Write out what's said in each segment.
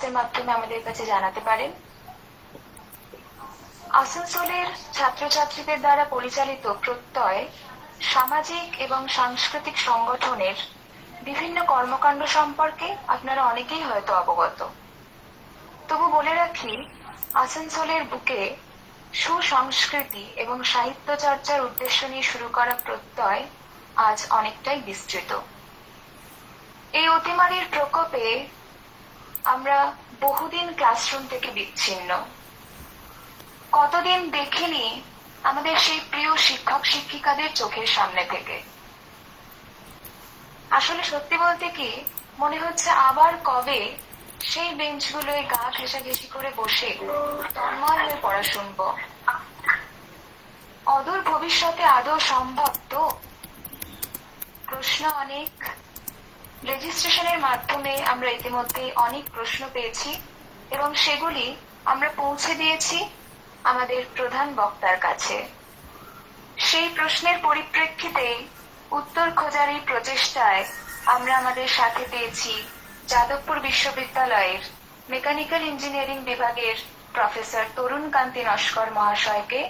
কমেন্টসের মাধ্যমে আমাদের কাছে জানাতে পারেন। আসানসোলের ছাত্রছাত্রীদের দ্বারা পরিচালিত প্রত্যয় সামাজিক এবং সাংস্কৃতিক সংগঠনের বিভিন্ন কর্মকাণ্ড সম্পর্কে আপনারা অনেকেই হয়তো অবগত। তবু বলে রাখি, আসানসোলের বুকে সুসংস্কৃতি এবং সাহিত্য চর্চার উদ্দেশ্য নিয়ে শুরু করা প্রত্যয় আজ অনেকটাই বিস্তৃত। এই অতিমারীর প্রকোপে আমরা বহুদিন ক্লাসরুম থেকে বিচ্ছিন্ন। কতদিন দেখিনি আমাদের সেই প্রিয় শিক্ষক শিক্ষিকাদের চোখের সামনে থেকে। আসলে সত্যি বলতে কি, মনে হচ্ছে আবার কবে সেই বেঞ্চগুলোয় গা ঘেঁষাঘেঁষি করে বসে তন্ময় হয়ে পড়া শুনবো। অদূর ভবিষ্যতে আদৌ সম্ভব তো? প্রশ্ন অনেক। রেজিস্ট্রেশনের মাধ্যমে আমরা ইতিমধ্যে অনেক প্রশ্ন পেয়েছি এবং সেগুলি আমরা পৌঁছে দিয়েছি আমাদের প্রধান বক্তার কাছে। সেই প্রশ্নের পরিপ্রেক্ষিতে উত্তর খোঁজার এই প্রচেষ্টায় আমরা আমাদের সাথে পেয়েছি যাদবপুর বিশ্ববিদ্যালয়ের মেকানিক্যাল ইঞ্জিনিয়ারিং বিভাগের প্রফেসর তরুণ কান্তি নস্কর মহাশয়কে,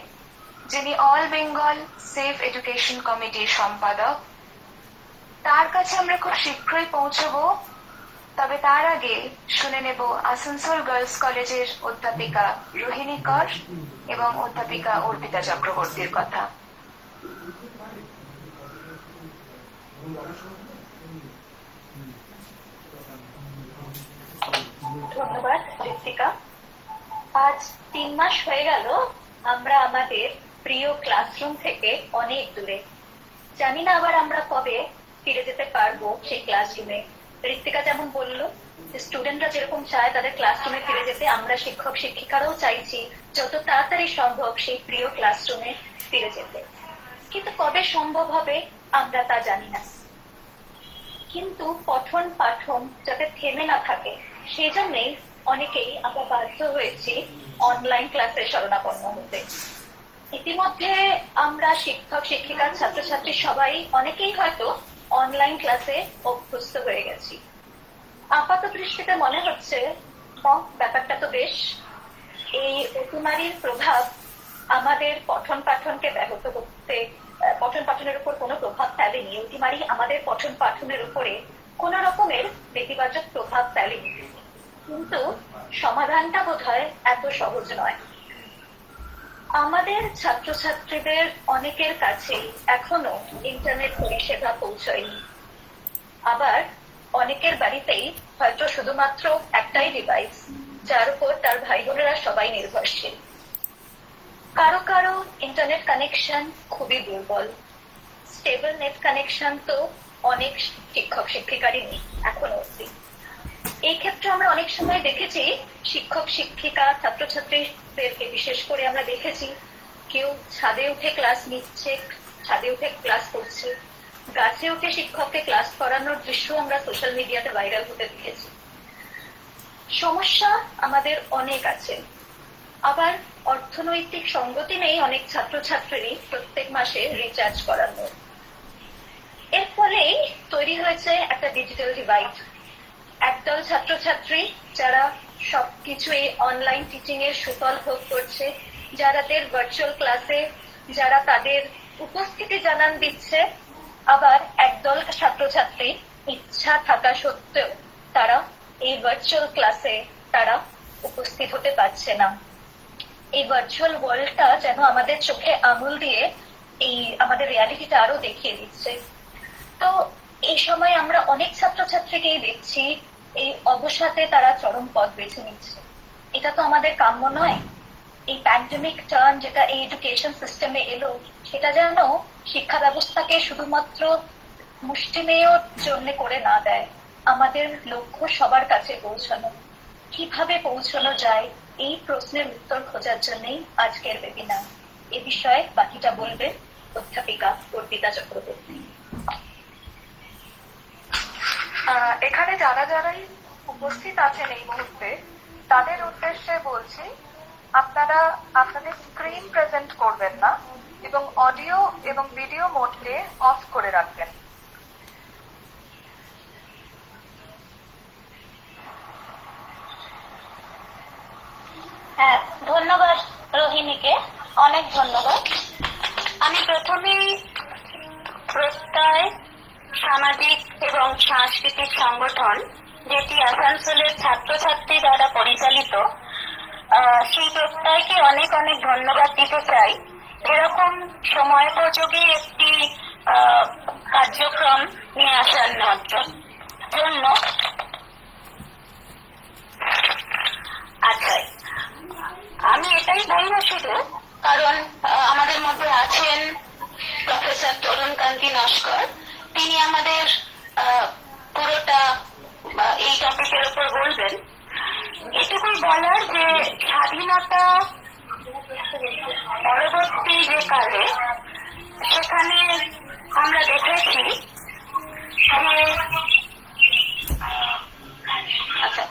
যিনি অল বেঙ্গল সেফ এডুকেশন কমিটির সম্পাদক। তার কাছে আমরা খুব শীঘ্রই পৌঁছবো। তবে তার আগে শুনে নেব আসানসোল গার্লস কলেজের অধ্যাপিকা রোহিণী কর এবং অধ্যাপিকা অর্পিতা চক্রবর্তীর কথা। ধন্যবাদ ঋত্বিকা। আজ 3 মাস হয়ে গেল আমরা আমাদের প্রিয় ক্লাসরুম থেকে অনেক দূরে। জানি না আবার আমরা কবে ফিরে যেতে পারবো সেই ক্লাসরুমে। ঋত্বিকা যেমন বললো, স্টুডেন্টরা যেরকম চায় তাদের ক্লাসরুমে ফিরে যেতে, আমরা শিক্ষক শিক্ষিকারাও চাইছি যত তাড়াতাড়ি সম্ভব সেই প্রিয় ক্লাসরুমে ফিরে যেতে। কিন্তু কবে সম্ভব হবে আমরা তা জানি না। কিন্তু পঠন পাঠন যাতে থেমে না থাকে সেই জন্যই অনেকেই আমরা বাধ্য হয়েছি অনলাইন ক্লাসে শরণাপন্ন হতে। ইতিমধ্যে আমরা শিক্ষক শিক্ষিকা ছাত্রছাত্রী সবাই অনেকেই হয়তো অনলাইন ক্লাসে অভ্যস্ত হয়ে গেছি। আপাত দৃষ্টিতে মনে হচ্ছে ব্যাপারটা তো বেশ। এই অতিমারীর প্রভাব আমাদের পঠন পাঠনকে ব্যাহত করতে, পঠন পাঠনের উপর কোনো প্রভাব ফেলেনি। অতিমারী আমাদের পঠন পাঠনের উপরে কোন রকমের নেতিবাচক প্রভাব ফেলেনি, কিন্তু সমাধানটা বোধহয় এত সহজ নয়। আমাদের ছাত্রছাত্রীদের অনেকের কাছেই এখনো ইন্টারনেট পরিষেবা পৌঁছয়নি। আবার অনেকের বাড়িতেই হয়তো শুধুমাত্র একটাই ডিভাইস, যার উপর তার ভাই বোনেরা সবাই নির্ভরশীল। কারো কারো ইন্টারনেট কানেকশন খুবই দুর্বল। স্টেবল নেট কানেকশন তো অনেক শিক্ষক শিক্ষিকারই নেই এখনো অবধি। এই ক্ষেত্রে আমরা অনেক সময় দেখেছি শিক্ষক শিক্ষিকা ছাত্রছাত্রীদেরকে বিশেষ করে আমরা দেখেছি কেউ ছাদে উঠে ক্লাস নিচ্ছে, ছাদে উঠে ক্লাস করছে, গাছে উঠে শিক্ষককে ক্লাস করানোর দৃশ্য আমরা সোশ্যাল মিডিয়াতে ভাইরাল হতে দেখেছি। সমস্যা আমাদের অনেক আছে। আবার অর্থনৈতিক সঙ্গতি নেই অনেক ছাত্রছাত্রীরই প্রত্যেক মাসে রিচার্জ করানো। এর ফলেই তৈরি হয়েছে একটা ডিজিটাল ডিভাইড। একদল ছাত্রছাত্রী যারা সবকিছু এই অনলাইন টিচিং এর সুফল ভোগ করছে, যাদের ভার্চুয়াল ক্লাসে যারা তাদের উপস্থিতি জানান দিচ্ছে, আবার একদল ছাত্রছাত্রী ইচ্ছা থাকা সত্ত্বেও তারা এই ভার্চুয়াল ক্লাসে তারা উপস্থিত হতে পারছে না। এই ভার্চুয়াল ওয়ার্ল্ডটা যেন আমাদের চোখে আঙুল দিয়ে এই আমাদের রিয়ালিটিটা আরো দেখিয়ে দিচ্ছে। তো এই সময় আমরা অনেক ছাত্রছাত্রীকেই দেখছি এই অবসাদে তারা চরম পথ বেছে নিচ্ছে। এটা তো আমাদের কাম্য নয়। এই প্যান্ডেমিক টার্ন যেটা এই এডুকেশন সিস্টেমে এলো, সেটা যেন শিক্ষা ব্যবস্থাকে শুধুমাত্র মুষ্টিমেয় জন্য করে না দেয়। আমাদের লক্ষ্য সবার কাছে পৌঁছানো। কিভাবে পৌঁছানো যায় এই প্রশ্নের উত্তর খোঁজার জন্যই আজকের ওয়েবিনার। এ বিষয়ে বাকিটা বলবে অধ্যাপিকা অর্পিতা চক্রবর্তী। এখানে যারাই উপস্থিত আছেন এই মুহূর্তে, তাদের উদ্দেশ্যে বলছি, আপনারা আপনাদের স্ক্রিন প্রেজেন্ট করবেন না এবং অডিও এবং ভিডিও মোডকে অফ করে রাখবেন। অনেক ধন্যবাদ। আমি প্রথমেই প্রত্যয় সামাজিক এবং সাংস্কৃতিক সংগঠন, যেটি আসানসোলের ছাত্রছাত্রী দ্বারা পরিচালিত, সেই প্রত্যয়কে অনেক অনেক ধন্যবাদ দিতে চাই। এরকম সময়োপযোগী একটি কার্যক্রম নিয়ে আসার জন্য। আচ্ছা, আমি এটাই বলবো শুধু, কারণ আমাদের মধ্যে আছেন প্রফেসর তরুণ কান্তি নস্কর, তিনি আমাদের পুরোটা এই টপিকের উপর বলবেন। এটুকুই বলার যে স্বাধীনতা পরবর্তী যে কালে সেখানে আমরা দেখেছি যে, আচ্ছা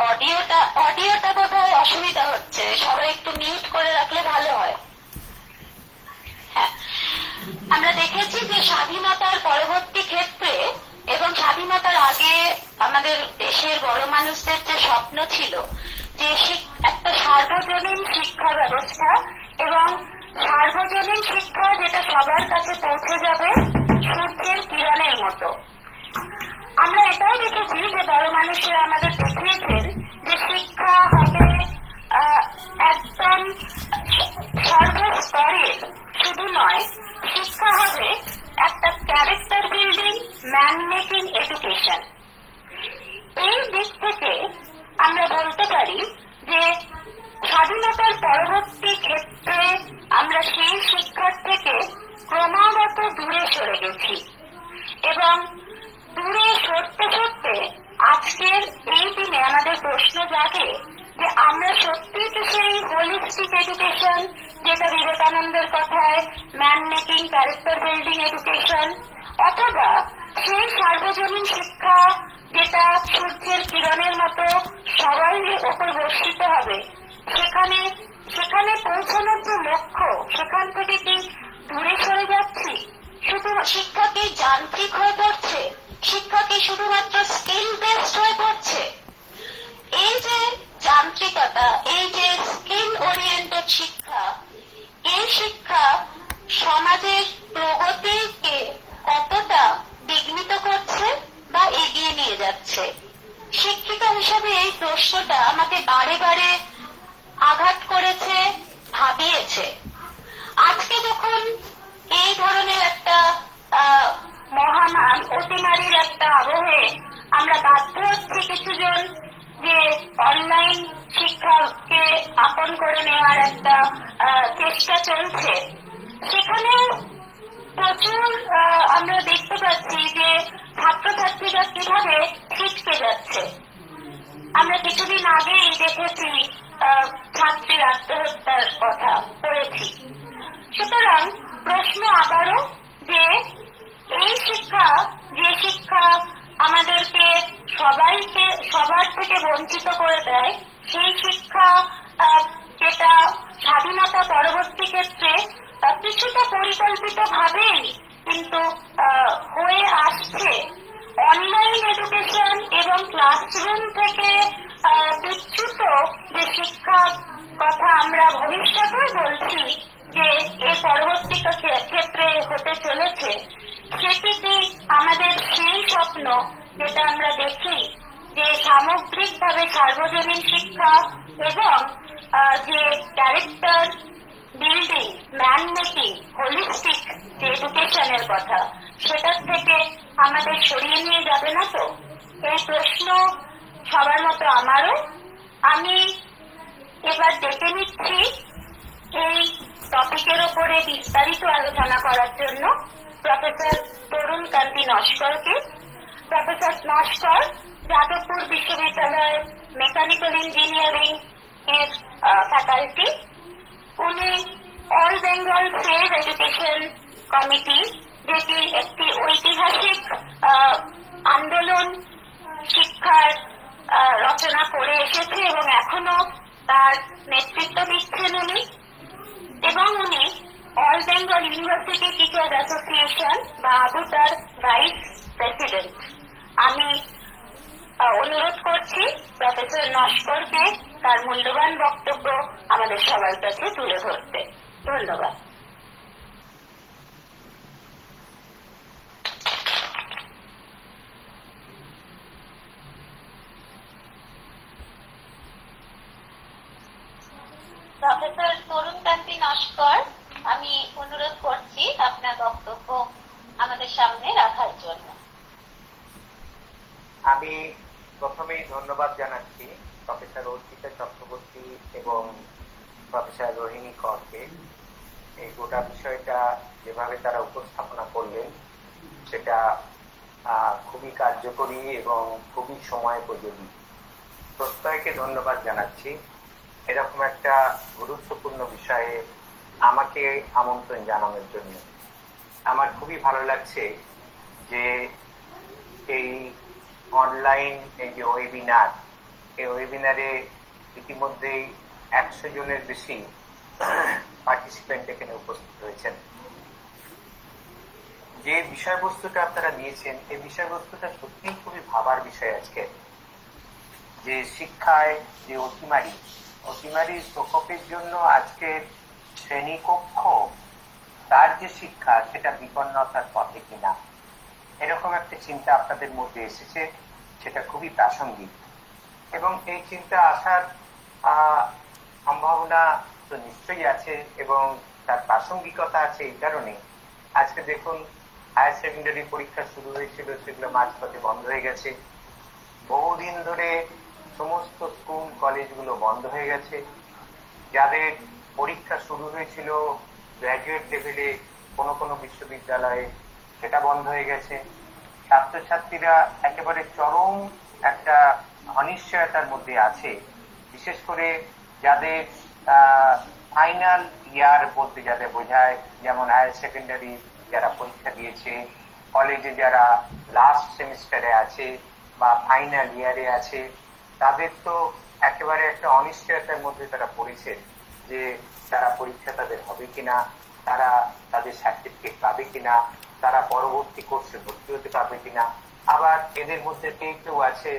অডিওটা বোধহয় অসুবিধা হচ্ছে, সবাই একটু মিউট করে রাখলে ভালো হয়। হ্যাঁ, আমরা দেখেছি যে স্বাধীনতার পরবর্তী ক্ষেত্রে এবং স্বাধীনতার আগে আমাদের দেশের বড় মানুষদের যে স্বপ্ন ছিল যে একটা সার্বজনীন শিক্ষা ব্যবস্থা, এবং সার্বজনীন শিক্ষা যেটা সবার কাছে পৌঁছে যাবে সূর্যের কিরণের মতো। আমরা এটাও দেখেছি যে বড় মানুষেরা আমাদের দেখিয়েছেন যে শিক্ষা হবে একদম সর্বস্তরের, শুধু নয়, শিক্ষা হবে একটা character building, man making education. এই দিক থেকে আমরা বলতে পারি যে স্বাধীনতার পরবর্তী ক্ষেত্রে আমরা সেই শিক্ষার থেকে ক্রমাগত দূরে সরে গেছি, এবং দূরে সরতে সরতে আজকের এই দিনে আমাদের প্রশ্ন জাগে যে আমরা সত্যি কি সেই হোলিস্টিক এডুকেশন, যেটা বিবেকানন্দের কথায় man making character building education, অথবা সেই সার্বজনীন শিক্ষা যেটা সূর্যের কিরণের মতো সবাই ওপর বর্ষিত হবে, সেখানে পৌঁছানোর যে লক্ষ্য, সেখান থেকে কি দূরে সরে যাচ্ছি? শুধু শিক্ষা কি যান্ত্রিক হয়ে পড়ছে? শিক্ষা কি শুধুমাত্র স্কিল বেসড হয়ে পড়ছে? এই যে যান্ত্রিকতা, এই যে স্কিল ওরিয়েন্টেড শিক্ষা, এই শিক্ষা সমাজের প্রগতিকে কতটা বিঘ্নিত করছে বা এগিয়ে নিয়ে যাচ্ছে? শিক্ষিকা হিসাবে এই প্রশ্নটা আমাকে বারে বারে আঘাত করেছে, ভাবিয়েছে। আজকে যখন এই ধরনের একটা মহামারী, অতিমারীর একটা আবহে আমরা বাধ্য হচ্ছি কিছুজন যে অনলাইন শিক্ষাকে আপন করে নেওয়ার একটা চেষ্টা চলছে, সেখানে প্রচুর আমরা দেখতে পাচ্ছি যে ছাত্রছাত্রীরা কিভাবে ছিটকে যাচ্ছে। আমরা কিছুদিন আগেই দেখেছি ছাত্রীর আত্মহত্যার কথা পড়েছি। সুতরাং প্রশ্ন আবারও যে এই শিক্ষা, যে শিক্ষা আমাদেরকে সবার থেকে বঞ্চিত করে দেয়, সেই শিক্ষা যেটা স্বাধীনতা পরবর্তী ক্ষেত্রে কিছুটা পরিকল্পিত ভাবেই কিন্তু হয়ে আসছে, অনলাইন এডুকেশন এবং ক্লাসরুম থেকে বিচ্যুত যে শিক্ষার কথা আমরা ভবিষ্যতে বলছি যে এর পরবর্তী ক্ষেত্রে হতে চলেছে, সেটি কি আমাদের সেই স্বপ্ন যেটা আমরা দেখি যে সামগ্রিকভাবে সার্বজনীন শিক্ষা এবং যে character building, man making, holistic যে এডুকেশনের কথা, সেটার থেকে আমাদের সরিয়ে নিয়ে যাবে না তো? এই প্রশ্ন সবার মতো আমারও। আমি এবার ডেকে নিচ্ছি এই টপিকের ওপরে বিস্তারিত আলোচনা করার জন্য প্রফেসর তরুণ কান্তি নস্করকে। প্রফেসর নস্কর যাদবপুর বিশ্ববিদ্যালয়ের মেকানিক্যাল ইঞ্জিনিয়ারিং এর ফ্যাকাল্টি। উনি all Bengal save education committee, যেটি একটি ঐতিহাসিক আন্দোলন শিক্ষার রচনা করে এসেছে এবং এখনো তার নেতৃত্ব দিচ্ছেন উনি, এবং উনি all Bengal university teachers association বা আবুতার ভাইস প্রেসিডেন্ট। আমি অনুরোধ করছি প্রফেসর নস্করকে তার মূল্যবান বক্তব্য আমাদের সবার কাছে তুলে ধরতে। ধন্যবাদ। প্রফেসর তরুণ কান্তি নস্কর, আমি অনুরোধ করছি আপনার বক্তব্য আমাদের সামনে রাখার জন্য। আমি প্রথমেই ধন্যবাদ জানাচ্ছি প্রফেসর অর্পিতা চক্রবর্তী এবং প্রফেসর রোহিণী করকে। এই গোটা বিষয়টা যেভাবে তারা উপস্থাপনা করলেন সেটা খুবই কার্যকরী এবং খুবই সময়োপযোগী। প্রত্যেককে ধন্যবাদ জানাচ্ছি এরকম একটা গুরুত্বপূর্ণ বিষয়ে আমাকে আমন্ত্রণ জানানোর জন্য। আমার খুবই ভালো লাগছে যে এই অনলাইন এই যে ওয়েবিনার, এই ওয়েবিনারে ইতিমধ্যেই 100 জনের বেশি পার্টিসিপেন্ট এখানে উপস্থিত হয়েছেন। যে বিষয়বস্তুটা আপনারা নিয়েছেন এই বিষয়বস্তুটা সত্যিই খুবই ভাবার বিষয়। আজকে যে শিক্ষায় যে অতিমারির প্রকোপের জন্য আজকে শ্রেণীকক্ষ তার যে শিক্ষা সেটা বিপন্নতার পথে কিনা, এরকম একটা চিন্তা আপনাদের মধ্যে এসেছে, সেটা খুবই প্রাসঙ্গিক। এবং এই চিন্তা আসার সম্ভাবনা তো নিশ্চয়ই আছে এবং তার প্রাসঙ্গিকতা আছে এই কারণে আজকে দেখুন হায়ার সেকেন্ডারি পরীক্ষা শুরু হয়েছিল, সেগুলো মাঝপথে বন্ধ হয়ে গেছে। বহুদিন ধরে সমস্ত স্কুল কলেজগুলো বন্ধ হয়ে গেছে। যাদের পরীক্ষা শুরু হয়েছিল গ্র্যাজুয়েট লেভেলে কোনো কোনো বিশ্ববিদ্যালয়ে, সেটা বন্ধ হয়ে গেছে। ছাত্রছাত্রীরা একেবারে চরম একটা অনিশ্চয়তার মধ্যে আছে। বিশেষ করে যাদের ফাইনাল ইয়ার বলতে যাদের বোঝায়, যেমন হায়ার সেকেন্ডারি যারা পরীক্ষা দিয়েছে, কলেজে যারা লাস্ট সেমিস্টারে আছে বা ফাইনাল ইয়ারে আছে, তাদের তো একেবারে একটা অনিশ্চয়তার মধ্যে তারা পড়েছে যে তারা পরীক্ষা তাদের হবে কিনা, তারা তাদের সার্টিফিকেট পাবে কিনা, তারা পরবর্তী কোর্সে ভর্তি হতে পারবে কিনা। আবার এদের মধ্যে কেউ কেউ আছে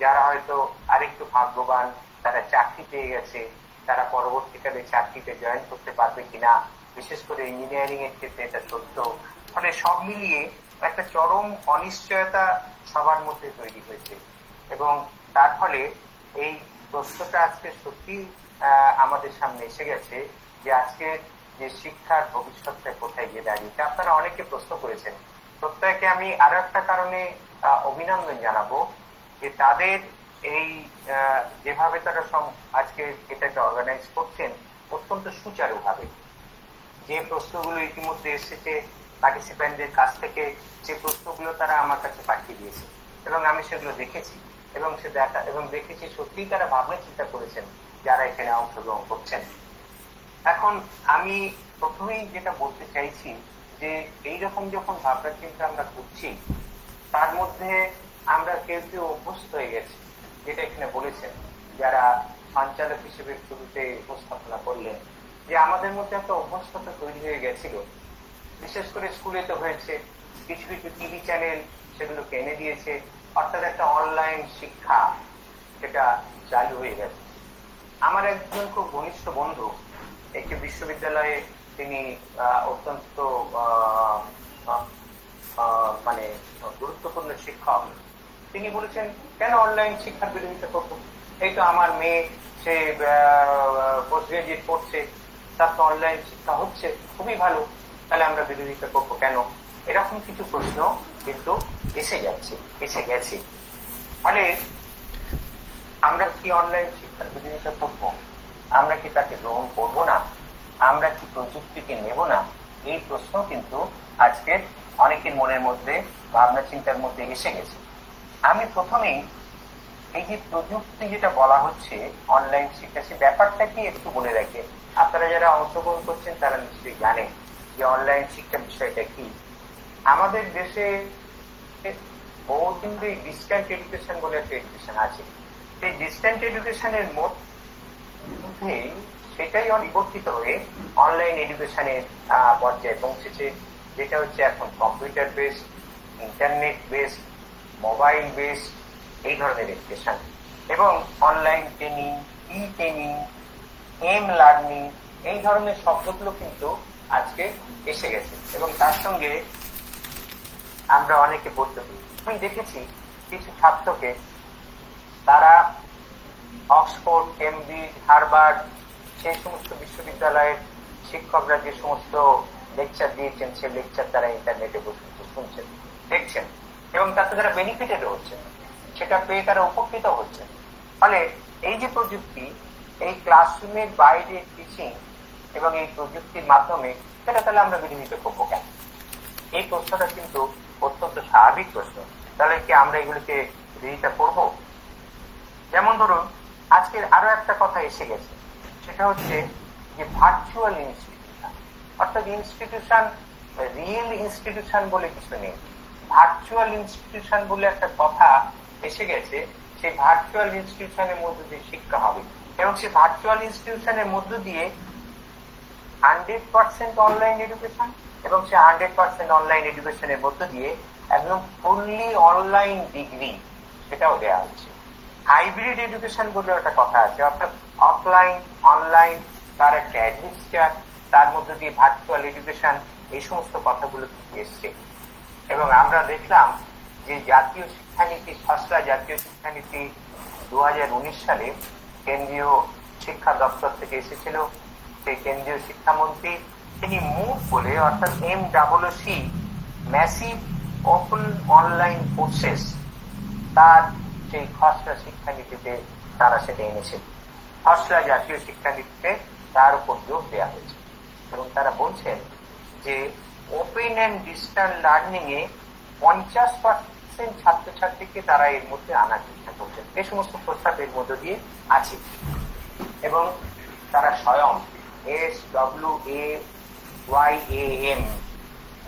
যারা হয়তো আরেকটু ভাগ্যবান, তারা চাকরি পেয়ে গেছে, তারা পরবর্তীকালে চাকরিতে জয়েন করতে পারবে কিনা। বিশেষ করে ইঞ্জিনিয়ারিং এর ক্ষেত্রে এটা সত্য। মানে সব মিলিয়ে একটা চরম অনিশ্চয়তা সবার মধ্যে তৈরি হয়েছে এবং তার ফলে এই প্রশ্নটা আজকে সত্যি আমাদের সামনে এসে গেছে যে আজকে যে শিক্ষার ভবিষ্যৎটা কোথায় গিয়ে দাঁড়িয়েছে। আপনারা অনেকে প্রশ্ন করেছেন, প্রত্যেককে আমি আরো একটা কারণে অভিনন্দন জানাবো যে তাদের এই যেভাবে তারা আজকে এটাকে অর্গানাইজ করছেন অত্যন্ত সুচারুভাবে। যে প্রশ্নগুলো ইতিমধ্যে এসেছে পার্টিসিপেন্টদের কাছ থেকে, যে প্রশ্নগুলো তারা আমার কাছে পাঠিয়ে দিয়েছে এবং আমি সেগুলো দেখেছি এবং দেখেছি সত্যিই তারা ভাবনা চিন্তা করেছেন যারা এখানে অংশগ্রহণ করছেন। এখন আমি প্রথমেই যেটা বলতে চাইছি যে এইরকম যখন ভাবনা চিন্তা আমরা করছি তার মধ্যে আমরা কেউ কেউ অভ্যস্ত হয়ে গেছি, যেটা এখানে বলেছেন যারা সঞ্চালক হিসেবে শুরুতে উপস্থাপনা করলেন, যে আমাদের মধ্যে একটা অভ্যস্ততা তৈরি হয়ে গেছিল। বিশেষ করে স্কুলে তো হয়েছে, কিছু কিছু টিভি চ্যানেল সেগুলোকে এনে দিয়েছে, অর্থাৎ একটা অনলাইন শিক্ষা সেটা চালু হয়ে গেছে। আমার একজন খুব ঘনিষ্ঠ বন্ধু একটি বিশ্ববিদ্যালয়ে, তিনি অত্যন্ত মানে গুরুত্বপূর্ণ শিক্ষক। তিনি বলেছেন কেন অনলাইন শিক্ষার বিরোধিতা করবো, এই তো আমার মেয়ে সে পোস্ট গ্রাজুয়েট করছে, তার তো অনলাইন শিক্ষা হচ্ছে, খুবই ভালো, তাহলে আমরা বিরোধিতা করবো কেন। এরকম কিছু প্রশ্ন কিন্তু এসে গেছে। ফলে আমরা কি অনলাইন শিক্ষার বিরোধিতা করবো, আমরা কি তাকে গ্রহণ করবো না, আমরা কি প্রযুক্তিকে নেব না, এই প্রশ্ন কিন্তু আজকের অনেকের মনের মধ্যে ভাবনা চিন্তার মধ্যে এসে গেছে। আমি প্রথমেই এই যে প্রযুক্তি যেটা বলা হচ্ছে অনলাইন শিক্ষা, সে ব্যাপারটা কি একটু বলে রাখে। আপনারা যারা অংশগ্রহণ করছেন তারা নিশ্চয়ই জানেন যে অনলাইন শিক্ষা বিষয়টা কি। আমাদের দেশে বহুদিন ধরে ডিস্ট্যান্ট এডুকেশন বলে একটা এডুকেশন আছে। সেই ডিস্ট্যান্ট এডুকেশনের মধ্যে সেটাই বিবর্তিত হয়ে অনলাইন এডুকেশনের পর্যায়ে পৌঁছেছে, যেটা হচ্ছে এখন computer based, internet based, mobile based এই ধরনের এডুকেশন। এবং online training, E training, am learning এই ধরনের শব্দগুলো কিন্তু আজকে এসে গেছে এবং তার সঙ্গে আমরা অনেকে বলতে পারি। আমি দেখেছি কিছু ছাত্রকে তারা অক্সফোর্ড, কেমব্রিজ, হার্ভার্ড সেই সমস্ত বিশ্ববিদ্যালয়ের শিক্ষকরা যে সমস্ত লেকচার দিয়েছেন সেই লেকচার তারা ইন্টারনেটে বসে শুনছেন, দেখছেন, এবং তাতে তারা বেনিফিটেড হচ্ছেন, সেটা পেয়ে তারা উপকৃত হচ্ছেন। ফলে এই যে প্রযুক্তি, এই ক্লাসরুমের বাইরে টিচিং এবং এই প্রযুক্তির মাধ্যমে, সেটা তাহলে আমরা বিরোধিতা করবো কেন? এই প্রশ্নটা কিন্তু অত্যন্ত স্বাভাবিক প্রশ্ন। তাহলে কি আমরা এগুলিকে বিরোধিতা করব? যেমন ধরুন, আজকের আরো একটা কথা এসে গেছে, সেটা হচ্ছে যে ভার্চুয়াল ইনস্টিটিউশন, অর্থাৎ ইনস্টিটিউশন, রিয়েল ইনস্টিটিউশন বলে কিছু নেই, ভার্চুয়াল ইনস্টিটিউশন বলে একটা কথা এসে গেছে। সেই ভার্চুয়াল ইনস্টিটিউশনের মধ্য দিয়ে শিক্ষা হবে, এবং সেই ভার্চুয়াল ইনস্টিটিউশনের মধ্য দিয়ে 100% অনলাইন এডুকেশন, এবং সেই 100% অনলাইন এডুকেশনের মধ্য দিয়ে একদম ফুললি অনলাইন ডিগ্রি সেটাও দেওয়া হচ্ছে। হাইব্রিড এডুকেশন বলে একটা কথা আছে, অর্থাৎ অফলাইন অনলাইন, তার একটা অ্যাডমিক্সচার, তার মধ্য দিয়ে ভার্চুয়াল এডুকেশন, এই সমস্ত কথাগুলো এসছে। এবং আমরা দেখলাম যে জাতীয় শিক্ষানীতি, খসড়া জাতীয় শিক্ষানীতি 2019 সালে কেন্দ্রীয় শিক্ষা দপ্তর থেকে এসেছিল। সেই কেন্দ্রীয় শিক্ষামন্ত্রী তিনি মুভ বলে, অর্থাৎ MCC, massive open online courses, তার সেই খসড়া শিক্ষানীতিতে তারা সেটা এনেছে। খসড়া জাতীয় শিক্ষানীতিতে তার উপর জোর দেওয়া হয়েছে, এবং তারা বলছেন যে ওপেন অ্যান্ড ডিস্টেন্স লার্নিং এ 50% ছাত্রছাত্রীকে তারা এর মধ্যে আনার চেষ্টা করছেন। এই সমস্ত প্রস্তাব এর মধ্য দিয়ে আছে, এবং তারা স্বয়ং SWAYAM